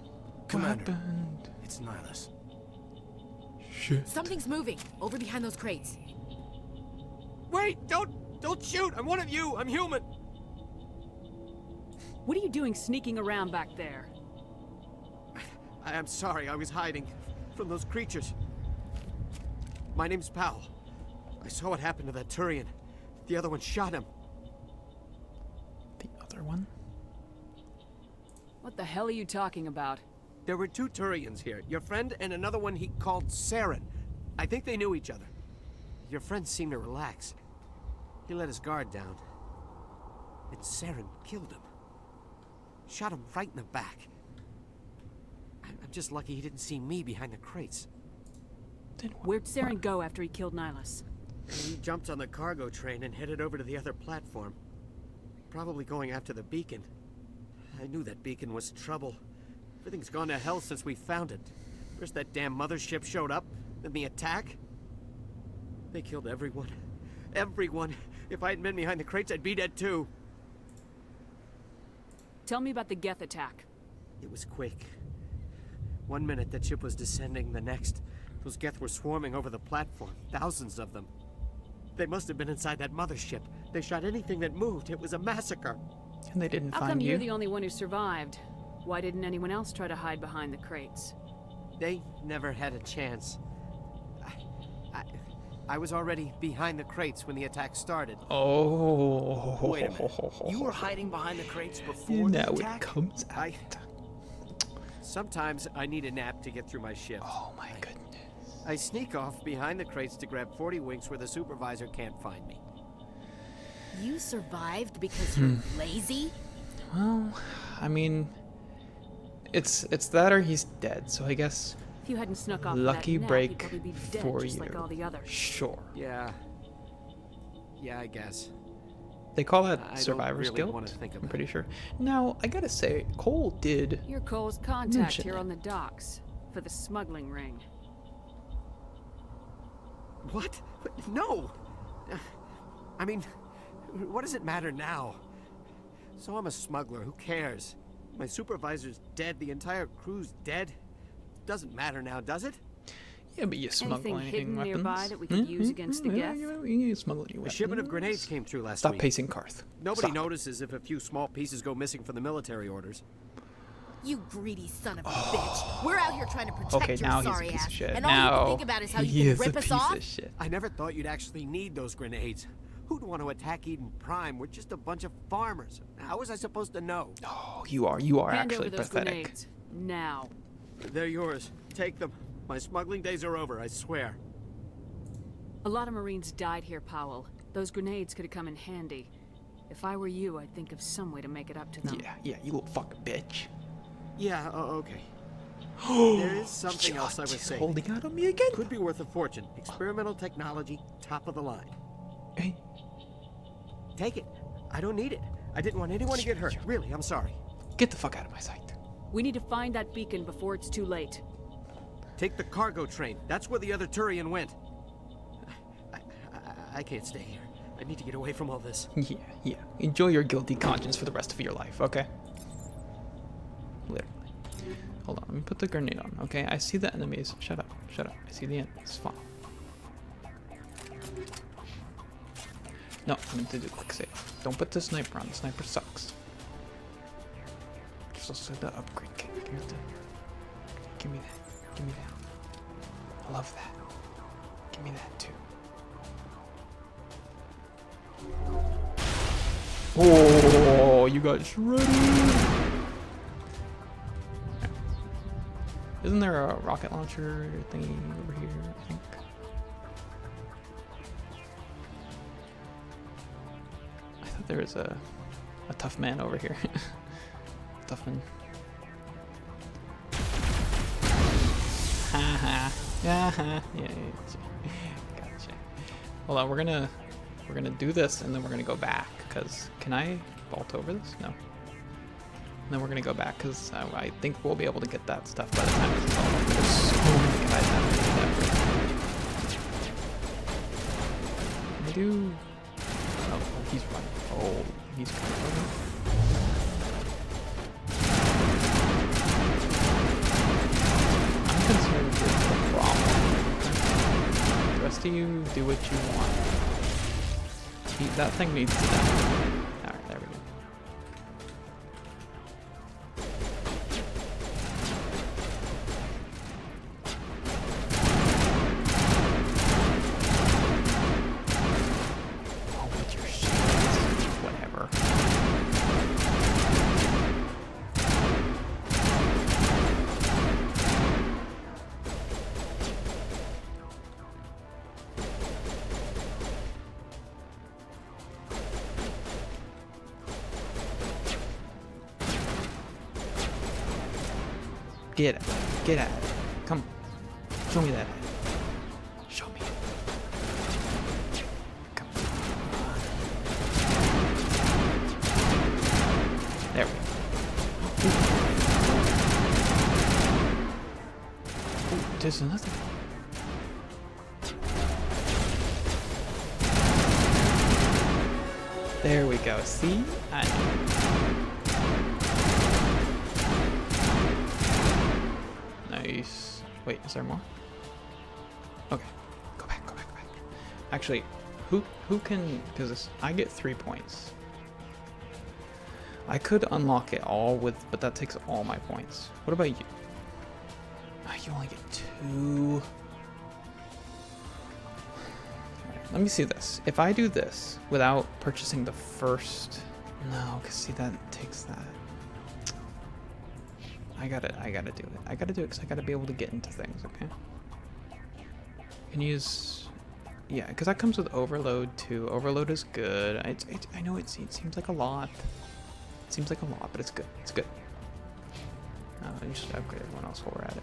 Commander, what happened? It's Nihlus. Shit. Something's moving over behind those crates. Wait, don't shoot. I'm one of you. I'm human. What are you doing sneaking around back there? I'm sorry. I was hiding from those creatures. My name's Powell. I saw what happened to that Turian. The other one shot him. The other one? What the hell are you talking about? There were 2 Turians here. Your friend and another one he called Saren. I think they knew each other. Your friend seemed to relax. He let his guard down. And Saren killed him. Shot him right in the back. I'm just lucky he didn't see me behind the crates. Where'd Saren go after he killed Nihlus? He jumped on the cargo train and headed over to the other platform. Probably going after the beacon. I knew that beacon was trouble. Everything's gone to hell since we found it. First that damn mothership showed up, then the attack. They killed everyone. Everyone. If I hadn't been behind the crates, I'd be dead too. Tell me about the Geth attack. It was quick. 1 minute that ship was descending, the next, those Geth were swarming over the platform. Thousands of them. They must have been inside that mothership. They shot anything that moved. It was a massacre. And they didn't How find come you? you're the only one who survived? Why didn't anyone else try to hide behind the crates? They never had a chance. I was already behind the crates when the attack started. Oh. Wait a minute. You were hiding behind the crates before now the attack? it comes out. Sometimes I need a nap to get through my shift. Oh my goodness. I sneak off behind the crates to grab 40 winks where the supervisor can't find me. You survived because you're lazy? Well, I mean, it's that or he's dead. So I guess If you hadn't snuck off lucky that nap, break you'd probably be dead for just you. like all the others. Sure. Yeah, I guess. They call that I don't survivor's really guilt. want to think I'm about pretty sure. Now I gotta say, Cole did. You're Cole's contact mention here it. on the docks for the smuggling ring. What? No! I mean, what does it matter now? So I'm a smuggler, who cares? My supervisor's dead, the entire crew's dead. Doesn't matter now, does it? Yeah, but you smuggle Anything hidden weapons. nearby that we could use against the Geth? You smuggle your A weapons. shipment of grenades came through last Stop week. pacing, Karth. Nobody Stop. notices if a few small pieces go missing from the military orders. You greedy son of a bitch. We're out here trying to protect Okay, your now he's a sorry piece of ass. shit. And all you Now can think about is how he you is can a rip us piece off. of shit. I never thought you'd actually need those grenades. Who'd want to attack Eden Prime? We're just a bunch of farmers. How was I supposed to know? Oh, you are Hand actually over those pathetic. grenades. Now. They're yours. Take them. My smuggling days are over, I swear. A lot of Marines died here, Powell. Those grenades could have come in handy. If I were you, I'd think of some way to make it up to them. Yeah, you little fucking bitch. Yeah, okay. There is something else I was saying. Holding out on me again? Could be worth a fortune. Experimental technology, top of the line. Hey. Take it. I don't need it. I didn't want anyone to get hurt. Really, I'm sorry. Get the fuck out of my sight. We need to find that beacon before it's too late. Take the cargo train. That's where the other Turian went. I can't stay here. I need to get away from all this. Yeah. Enjoy your guilty conscience for the rest of your life, okay? Literally. Hold on, let me put the grenade on, okay? I see the enemies. Shut up. I see the enemies. Fine. No, I need to do quick save. Don't put the sniper on. The sniper sucks. Just also the upgrade kit. Give me that. I love that. Give me that too. Oh, you got shredded. Isn't there a rocket launcher thingy over here, I think? there's a tough man over here. Tough man. Haha. Yeah. Gotcha. Hold on, we're gonna do this and then we're gonna go back. Cause can I vault over this? No. And then we're gonna go back because I think we'll be able to get that stuff by the time it's all over. There's so many guys out there. I do. Oh, he's running. Oh, he's coming over. I'm concerned with the problem. The rest of you do what you want. That thing needs to die. Alright, there we go. Get at it. Get at it. Come. Show me that. Show me. Come on. There we go. Ooh, there's another one. There we go. See? Nice. Wait, is there more? Okay. Go back. Actually, who can, because I get 3 points. I could unlock it all but that takes all my points. What about you? You only get 2. Right, let me see this. If I do this without purchasing the first, no, because see that takes that. I gotta do it. I gotta do it because I gotta be able to get into things, okay? Can use, yeah, because that comes with overload too. Overload is good. I know it seems like a lot. It seems like a lot, but it's good. It's good. I should upgrade everyone else while we're at it.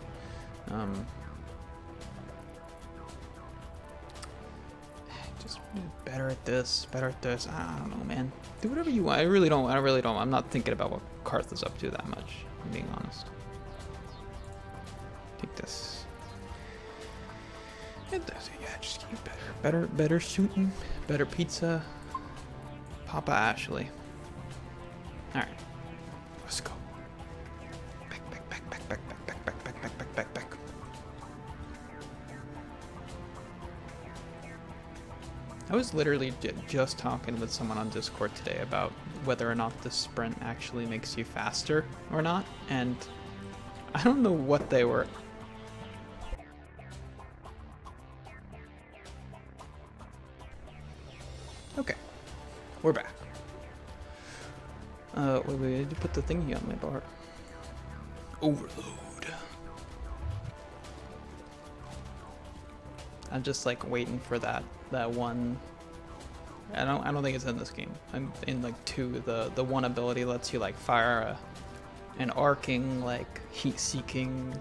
Just better at this. I don't know, man. Do whatever you want. I really don't. I'm not thinking about what Carth is up to that much. I'm being honest. Take this. It does it, yeah, just keep better shooting, better pizza. Papa Ashley. Alright. Let's go. Back. I was literally just talking with someone on Discord today about whether or not the sprint actually makes you faster or not, and I don't know what they were. Okay, we're back. Wait, I need to put the thingy on my bar. Overload. I'm just like waiting for that one. I don't think it's in this game. I'm in like 2. The one ability lets you like fire an arcing, like heat-seeking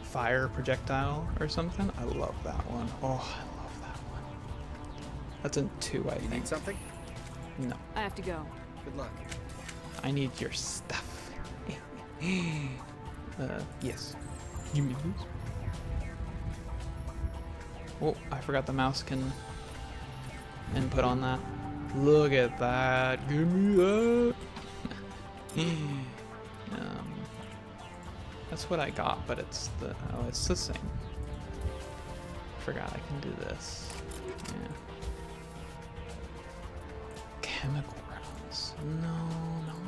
fire projectile or something. I love that one. Oh, I love that one. That's in 2, I think. You need something? No. I have to go. Good luck. I need your stuff. Yes. Give me this. Oh, I forgot the mouse can input on that. Look at that. Give me that. That's what I got, but it's it's the same. Forgot I can do this. Yeah. Chemical rounds. No,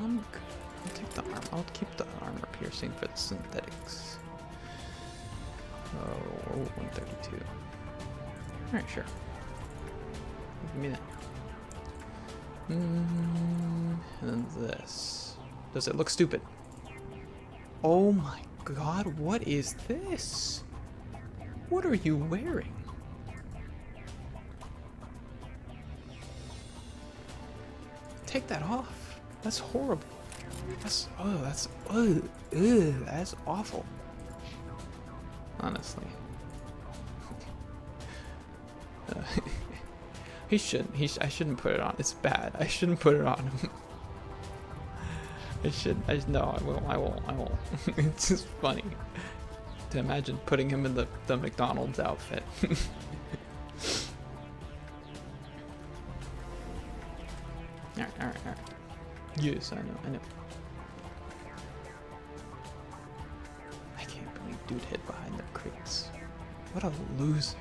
I'm good. I'll take the armor. I'll keep the armor piercing for the synthetics. Oh, 132. Alright, sure. Give me that. And then this. Does it look stupid? Oh my god, what is this? What are you wearing? take that off. That's horrible. That's awful. Honestly. I shouldn't put it on. It's bad. I shouldn't put it on him. No, I won't. It's just funny to imagine putting him in the McDonald's outfit. Alright. Yes, I know. I can't believe dude hid behind the crates. What a loser.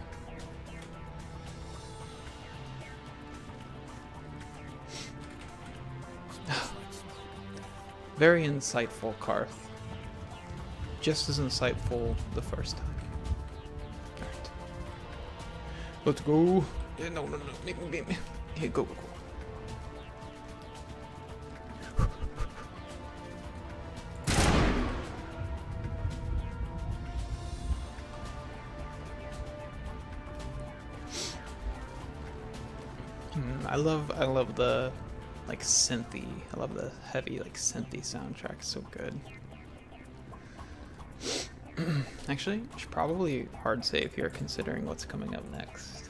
Very insightful, Karth. Just as insightful the first time. Alright. Let's go. Yeah, no. Make me. Hey, go. I love the like synthy. I love the heavy like synthy soundtrack. It's so good. Actually, I should probably hard save here considering what's coming up next.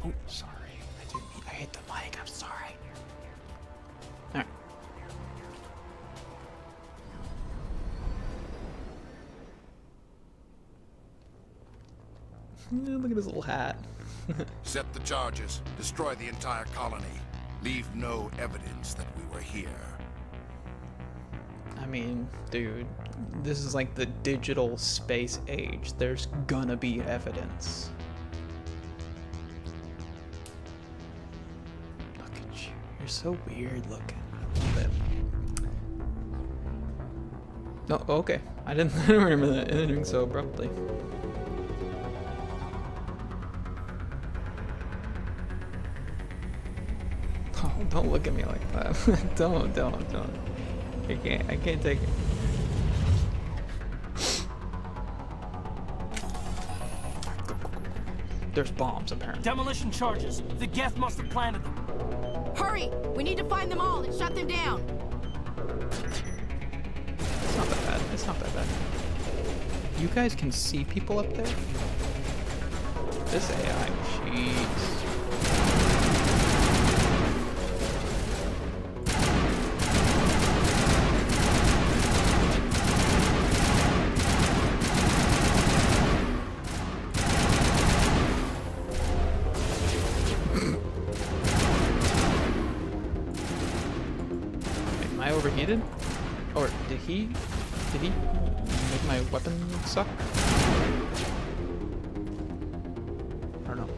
Oh, sorry. I hit the mic. I'm sorry. Alright. Look at his little hat. Set the charges. Destroy the entire colony. Leave no evidence that we were here. I mean, dude, this is like the digital space age. There's gonna be evidence. Look at you. You're so weird looking. I love it. No, okay. I didn't remember that ending so abruptly. Oh, don't look at me like that. Don't. I can't take it. Go. There's bombs, apparently. Demolition charges. The Geth must have planted them. Hurry! We need to find them all and shut them down. It's not that bad. You guys can see people up there? This AI, jeez. Overheated? Or did he make my weapon suck? I don't know.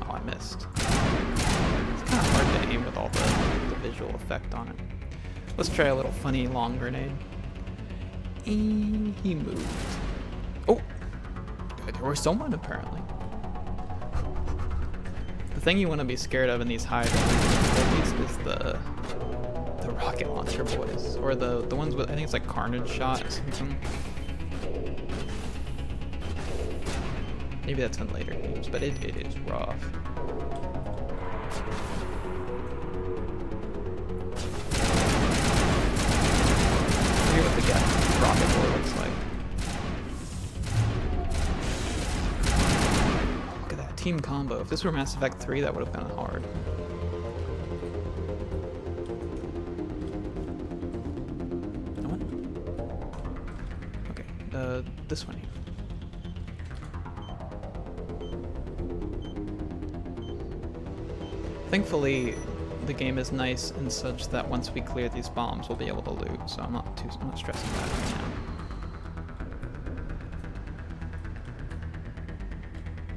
Oh, I missed. Effect on it. Let's try a little funny long grenade. He moved. Oh, there was someone apparently. The thing you want to be scared of in these high difficulties is the rocket launcher boys, or the ones with I think it's like Carnage shot or something. Maybe that's in later games, but it is rough. What the rocket boy looks like. Look at that team combo. If this were Mass Effect 3, that would have been hard. No one? Okay, this one. Thankfully, the game is nice and such that once we clear these bombs, we'll be able to loot. So I'm not stressing about it right now.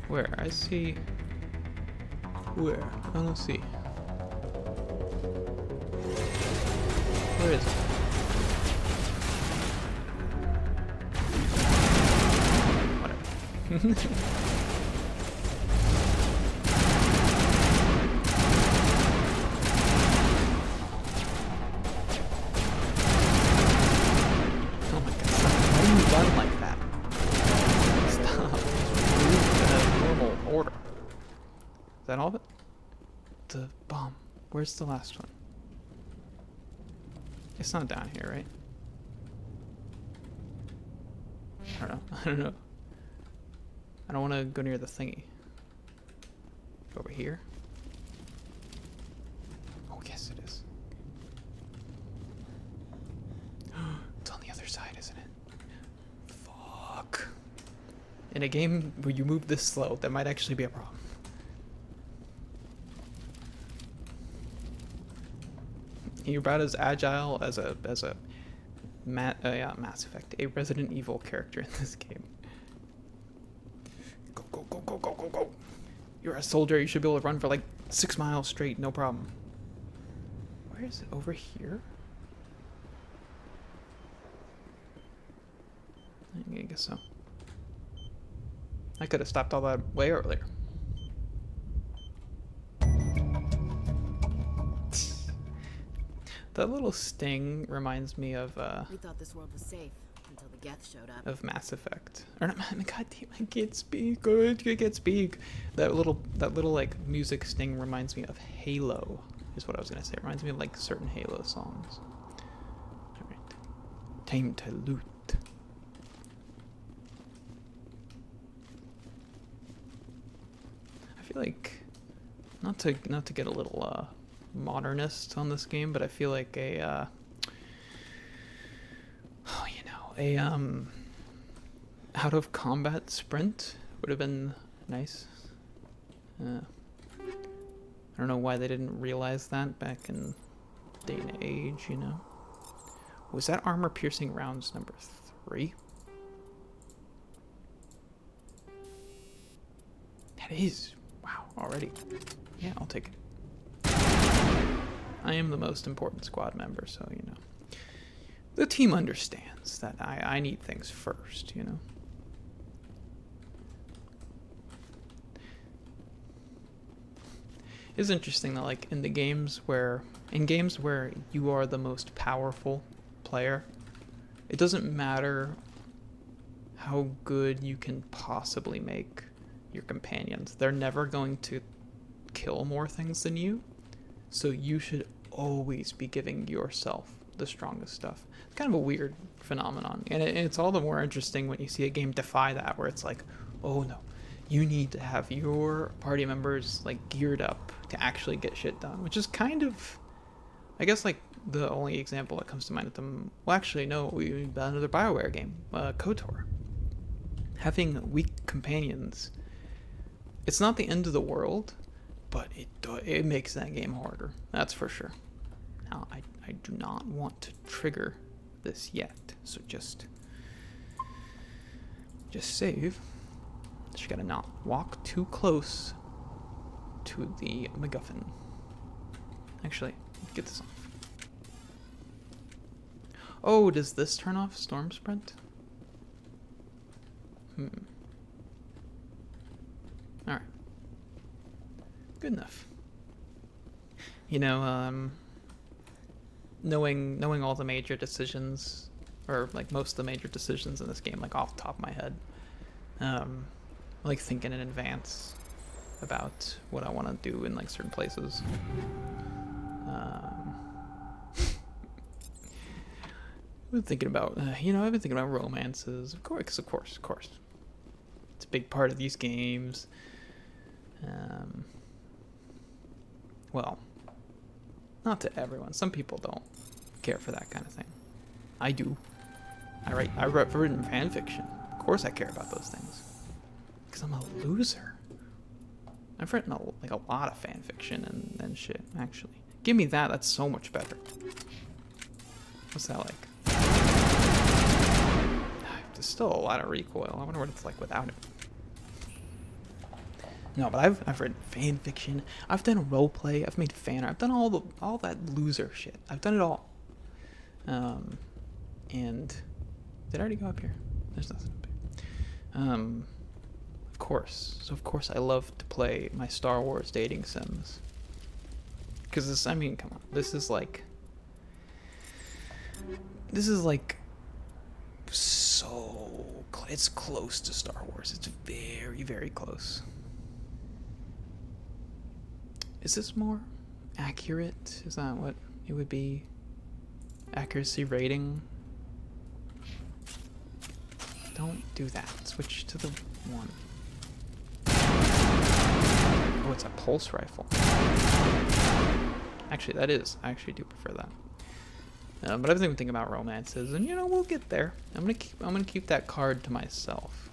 Where? I see. Where? I don't see. Where is it? Whatever. that all of it? The bomb. Where's the last one? It's not down here, right? I don't know. I don't want to go near the thingy. Over here? Oh, yes it is. It's on the other side, isn't it? Fuck. In a game where you move this slow, that might actually be a problem. You're about as agile as a Mass Effect, a Resident Evil character in this game. Go, go, go, go, go, go, go. You're a soldier, you should be able to run for like 6 miles straight, no problem. Where is it? Over here? I guess so. I could have stopped all that way earlier. That little sting reminds me of We thought this world was safe until the Geth showed up. Of Mass Effect. Or not, God damn, I can't speak. I can't speak. That little like music sting reminds me of Halo. Is what I was gonna say. It reminds me of like certain Halo songs. All right, time to loot. I feel like not to get a little modernist on this game, but I feel like a out of combat sprint would have been nice. I don't know why they didn't realize that back in day and age, you know. Was that armor piercing rounds number 3? That is. Wow, already. Yeah, I'll take it. I am the most important squad member, so, you know. The team understands that I need things first, you know. It's interesting that, like, in games where you are the most powerful player, it doesn't matter how good you can possibly make your companions. They're never going to kill more things than you. So you should always be giving yourself the strongest stuff. It's kind of a weird phenomenon. And it's all the more interesting when you see a game defy that, where it's like, oh no, you need to have your party members like geared up to actually get shit done. Which is kind of, I guess, like the only example that comes to mind at them. Well, actually, no, we another BioWare game, KOTOR. Having weak companions, it's not the end of the world, but it makes that game harder. That's for sure. Now, I do not want to trigger this yet, so just save. Just gotta not walk too close to the MacGuffin. Actually, get this off. Oh, does this turn off Storm Sprint? Alright. Good enough. You know, knowing all the major decisions, or like most of the major decisions in this game, like off the top of my head, like thinking in advance about what I want to do in like certain places. I've been thinking about, I've been thinking about romances, of course. It's a big part of these games. Well, not to everyone. Some people don't care for that kind of thing. I do. I've written fan fiction. Of course I care about those things. Because I'm a loser. I've written a lot of fan fiction and shit, actually. Give me that, that's so much better. What's that like? There's still a lot of recoil. I wonder what it's like without it. No, but I've written fan fiction. I've done roleplay. I've made fan art. I've done all that loser shit. I've done it all. And did I already go up here? There's nothing up here. Of course. So of course I love to play my Star Wars dating sims. Because this, I mean, come on. This is like so it's close to Star Wars. It's very, very close. Is this more accurate? Is that what it would be? Accuracy rating? Don't do that. Switch to the one. Oh, it's a pulse rifle. Actually, that is. I actually do prefer that. But I've been thinking about romances, and you know, we'll get there. I'm gonna keep that card to myself.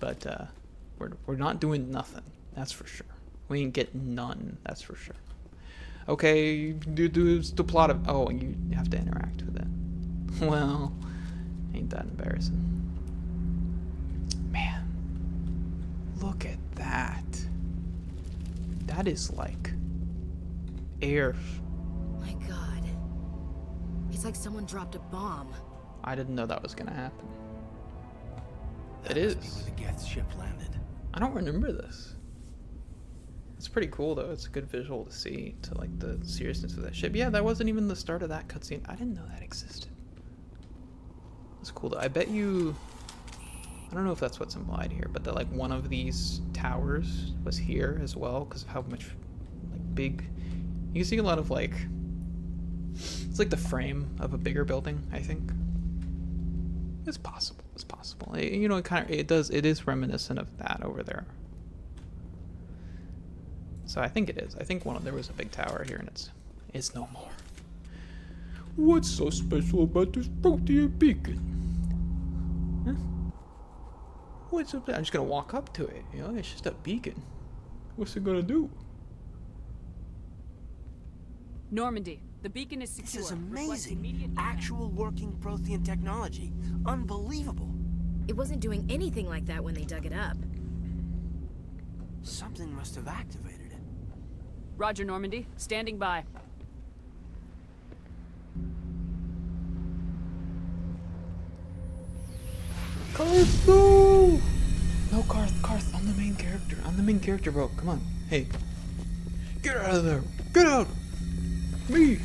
But we're not doing nothing. That's for sure. We ain't getting none. That's for sure. Okay, do the plot of. Oh, you have to interact with it. Well, ain't that embarrassing? Man, look at that. That is like air. My God, it's like someone dropped a bomb. I didn't know that was gonna happen. That it is. Must be where the Geth ship landed. I don't remember this. It's pretty cool though. It's a good visual to see, to like the seriousness of that ship. Yeah, that wasn't even the start of that cutscene. I didn't know that existed. It's cool though. I bet you. I don't know if that's what's implied here, but that like one of these towers was here as well because of how much like big. You can see a lot of like. It's like the frame of a bigger building. I think. It's possible. It's possible. You know, it is reminiscent of that over there. So I think it is. I think there was a big tower here, and it's no more. What's so special about this Protean beacon? Huh? What's up there? I'm just gonna walk up to it. You know, it's just a beacon. What's it gonna do? Normandy, the beacon is secure. This is amazing. Actual working Prothean technology. Unbelievable. It wasn't doing anything like that when they dug it up. Something must have activated it. Roger, Normandy. Standing by. Carth, no! No, Carth, I'm the main character. I'm the main character, bro. Come on. Hey. Get out of there. Get out! Me!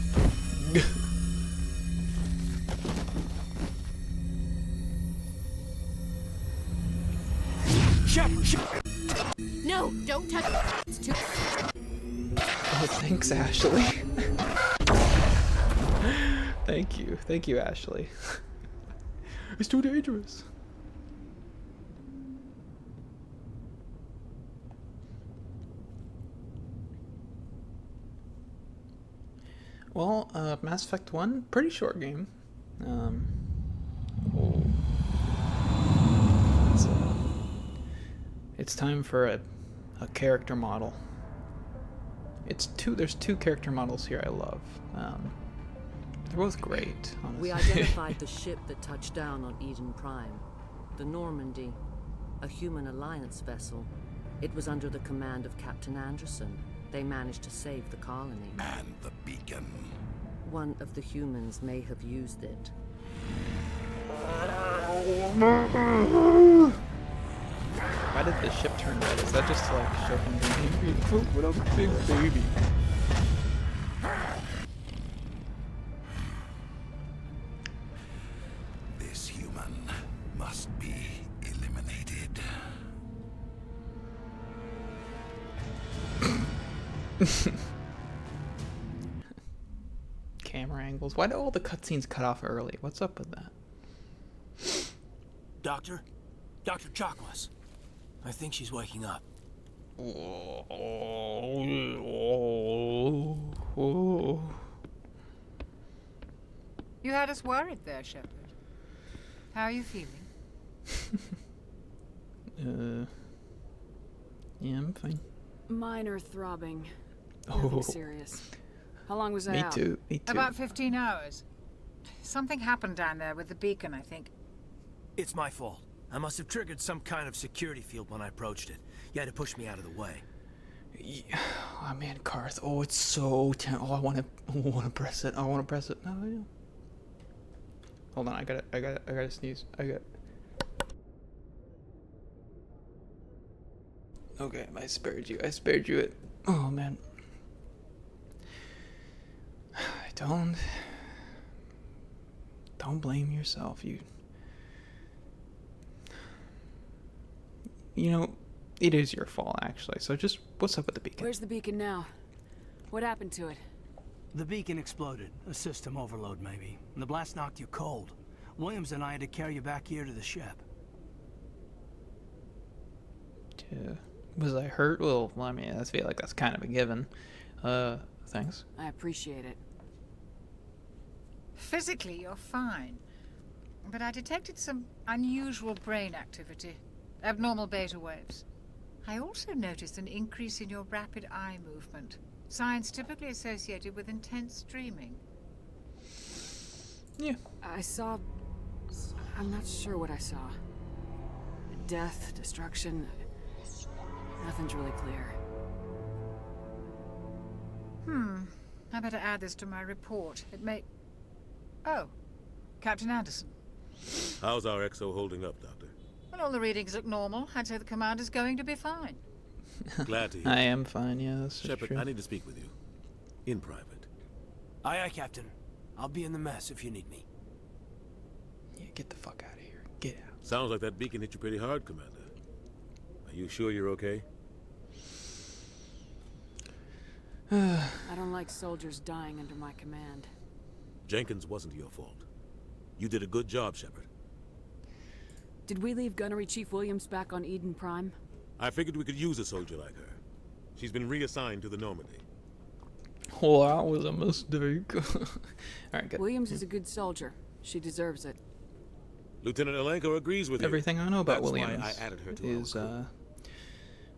No, don't touch it. It's too. Oh, thanks, Ashley. Thank you, Ashley. It's too dangerous. Well, Mass Effect 1, pretty short game. It's time for a character model. There's two character models here I love. They're both great, honestly. We identified the ship that touched down on Eden Prime. The Normandy, a human alliance vessel. It was under the command of Captain Anderson. They managed to save the colony. And the beacon. One of the humans may have used it. Why did the ship turn red? Is that just to like show him being angry? What a big baby. This human must be eliminated. Camera angles. Why do all the cutscenes cut off early? What's up with that? Dr. Chakwas. I think she's waking up. You had us worried there, Shepard. How are you feeling? Yeah, I'm fine. Minor throbbing. Nothing serious. How long was I out? Me too. About 15 hours. Something happened down there with the beacon, I think. It's my fault. I must have triggered some kind of security field when I approached it. You had to push me out of the way. Yeah. Oh man, Carth. Oh, it's so I want to press it. I want to press it. No, I know. Hold on, I gotta sneeze. Okay, I spared you it. Oh man. Don't blame yourself. You know, it is your fault, actually. So just, what's up with the beacon? Where's the beacon now? What happened to it? The beacon exploded. A system overload, maybe. And the blast knocked you cold. Williams and I had to carry you back here to the ship. Yeah. Was I hurt? Well, I mean, I feel like that's kind of a given. Thanks. I appreciate it. Physically, you're fine. But I detected some unusual brain activity. Abnormal beta waves. I also noticed an increase in your rapid eye movement. Signs typically associated with intense dreaming. Yeah. I saw... I'm not sure what I saw. Death, destruction... Nothing's really clear. I better add this to my report. It may... Oh. Captain Anderson. How's our XO holding up, Doctor? Well, all the readings look normal. I'd say the commander's going to be fine. Glad to hear. I am fine, yeah, that's Shepard, true. I need to speak with you. In private. Aye, aye, Captain. I'll be in the mess if you need me. Yeah, get the fuck out of here. Get out. Sounds like that beacon hit you pretty hard, Commander. Are you sure you're okay? I don't like soldiers dying under my command. Jenkins wasn't your fault. You did a good job, Shepard. Did we leave Gunnery Chief Williams back on Eden Prime? I figured we could use a soldier like her. She's been reassigned to the Normandy. Oh, that was a mistake. Alright, good. Williams is a good soldier. She deserves it. Lieutenant Alenko agrees with you. Everything I know about That's Williams why I added her to is, our crew.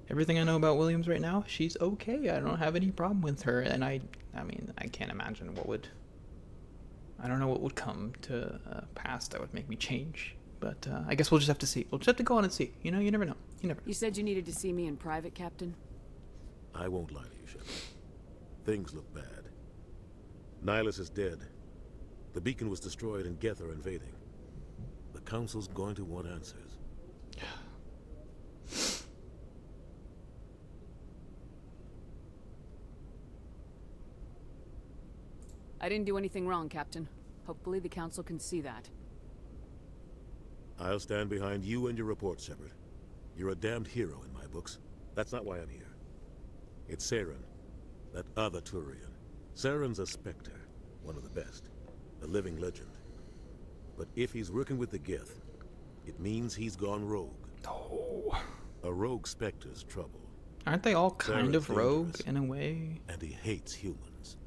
everything I know about Williams right now, she's okay. I don't have any problem with her, and I mean, I can't imagine what would... I don't know what would come to pass that would make me change. But I guess we'll just have to see. We'll just have to go on and see. You know, you never know. You never know. You said you needed to see me in private, Captain? I won't lie to you, Shepard. Things look bad. Nihilus is dead. The beacon was destroyed and Geth are invading. The Council's going to want answers. I didn't do anything wrong, Captain. Hopefully the Council can see that. I'll stand behind you and your report, Shepard. You're a damned hero in my books. That's not why I'm here. It's Saren, that other Turian. Saren's a Spectre, one of the best, a living legend. But if he's working with the Geth, it means he's gone rogue. Oh. A rogue Spectre's trouble. Aren't they all kind Saren's of rogue dangerous, in a way? And he hates humans.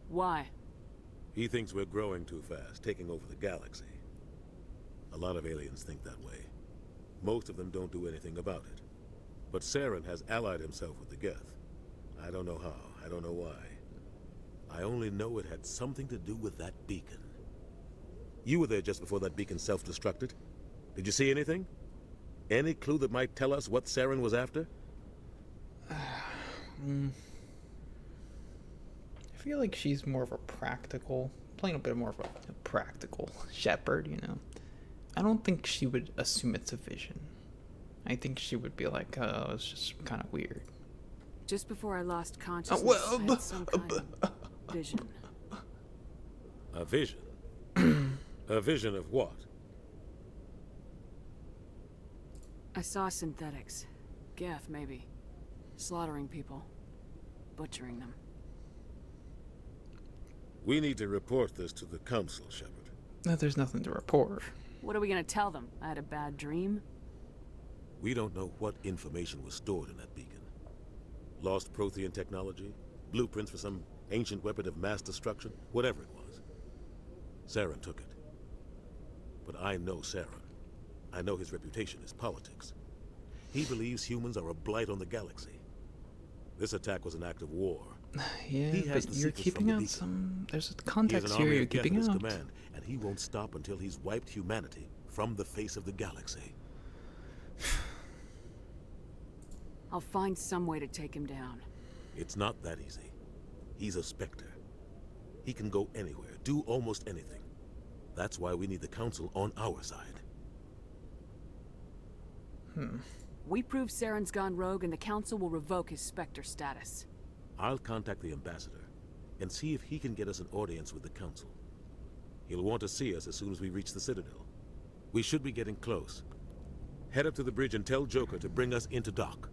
Why? He thinks we're growing too fast, taking over the galaxy. A lot of aliens think that way. Most of them don't do anything about it. But Saren has allied himself with the Geth. I don't know how, I don't know why. I only know it had something to do with that beacon. You were there just before that beacon self-destructed. Did you see anything? Any clue that might tell us what Saren was after? I feel like she's more of a practical, playing a bit more of a practical Shepard, you know. I don't think she would assume it's a vision. I think she would be like, oh, it's just kind of weird. Just before I lost consciousness, I had some kind of vision. A vision? A vision of what? I saw synthetics. Geth, maybe. Slaughtering people. Butchering them. We need to report this to the Council, Shepard. No, there's nothing to report. What are we gonna tell them? I had a bad dream? We don't know what information was stored in that beacon. Lost Prothean technology? Blueprints for some ancient weapon of mass destruction? Whatever it was. Saren took it. But I know Saren. I know his reputation is politics. He believes humans are a blight on the galaxy. This attack was an act of war. Yeah, He has but the you're secrets keeping from the out beacon. some... There's a He has context an here army you're of Geth keeping at his out. command, and he won't stop until he's wiped humanity from the face of the galaxy. I'll find some way to take him down. It's not that easy. He's a Spectre. He can go anywhere, do almost anything. That's why we need the Council on our side. We prove Saren's gone rogue and the Council will revoke his Spectre status. I'll contact the Ambassador and see if he can get us an audience with the Council. He'll want to see us as soon as we reach the Citadel. We should be getting close. Head up to the bridge and tell Joker to bring us into dock.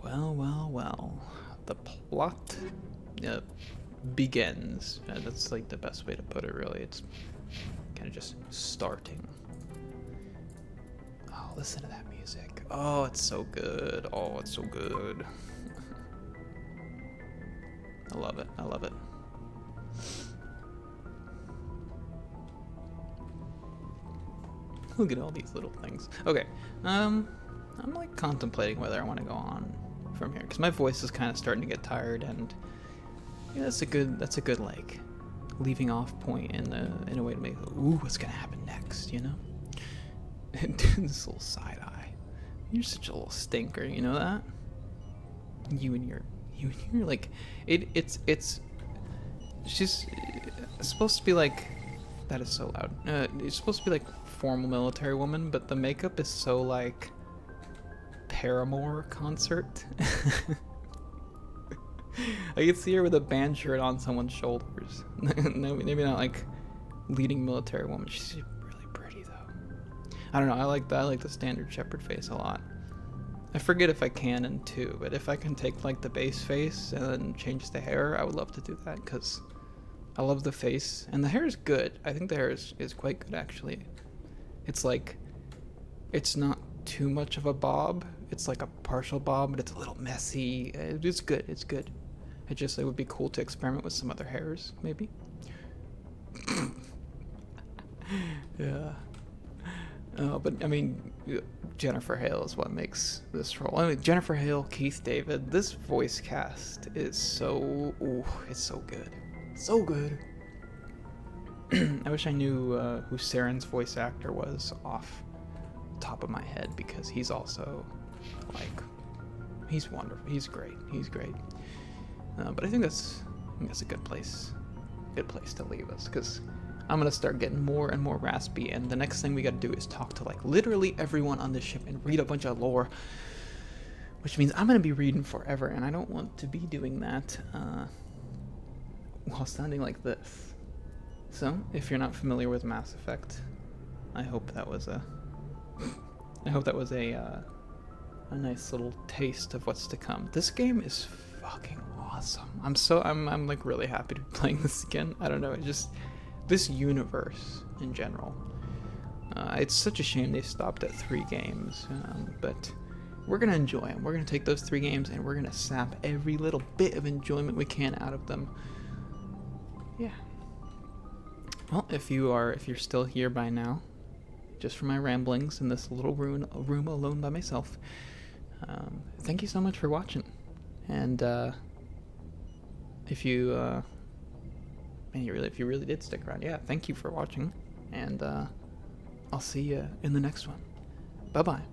Well. The plot begins. That's like the best way to put it, really. It's kind of just starting. Oh, listen to that music. Oh, it's so good. Oh, it's so good. I love it. I love it. Look at all these little things. Okay, I'm like contemplating whether I want to go on from here because my voice is kind of starting to get tired, and yeah, that's a good like leaving off point in a way to make ooh, what's gonna happen next, you know? And this little side eye. You're such a little stinker, you know that? You and your like she's supposed to be like, that is so loud. It's supposed to be like formal military woman, but the makeup is so like Paramore concert. I could see her with a band shirt on someone's shoulders. No, maybe not like leading military woman. She's really pretty though. I don't know. I like that. I like the standard Shepherd face a lot. I forget if I can in 2, but if I can take like the base face and then change the hair, I would love to do that because I love the face and the hair is good. I think the hair is quite good actually. It's like, it's not too much of a bob. It's like a partial bob, but it's a little messy. It's good. It's good. It would be cool to experiment with some other hairs, maybe. Yeah. But I mean, Jennifer Hale is what makes this role. I mean, Jennifer Hale, Keith David. This voice cast is so, it's so good, so good. I wish I knew who Saren's voice actor was off the top of my head because he's also like, he's wonderful. He's great. He's great. But I think that's a good place to leave us because I'm gonna start getting more and more raspy, and the next thing we gotta do is talk to like literally everyone on the ship and read a bunch of lore, which means I'm gonna be reading forever, and I don't want to be doing that while sounding like this. So, if you're not familiar with Mass Effect, I hope that was a nice little taste of what's to come. This game is fucking awesome. I'm like really happy to be playing this again. I don't know, it just, this universe in general. It's such a shame they stopped at 3 games, but we're gonna enjoy them. We're gonna take those 3 games and we're gonna sap every little bit of enjoyment we can out of them. Yeah. Well, if you're still here by now, just for my ramblings in this little room alone by myself, thank you so much for watching. And if you really did stick around, yeah, thank you for watching. And I'll see you in the next one. Bye bye.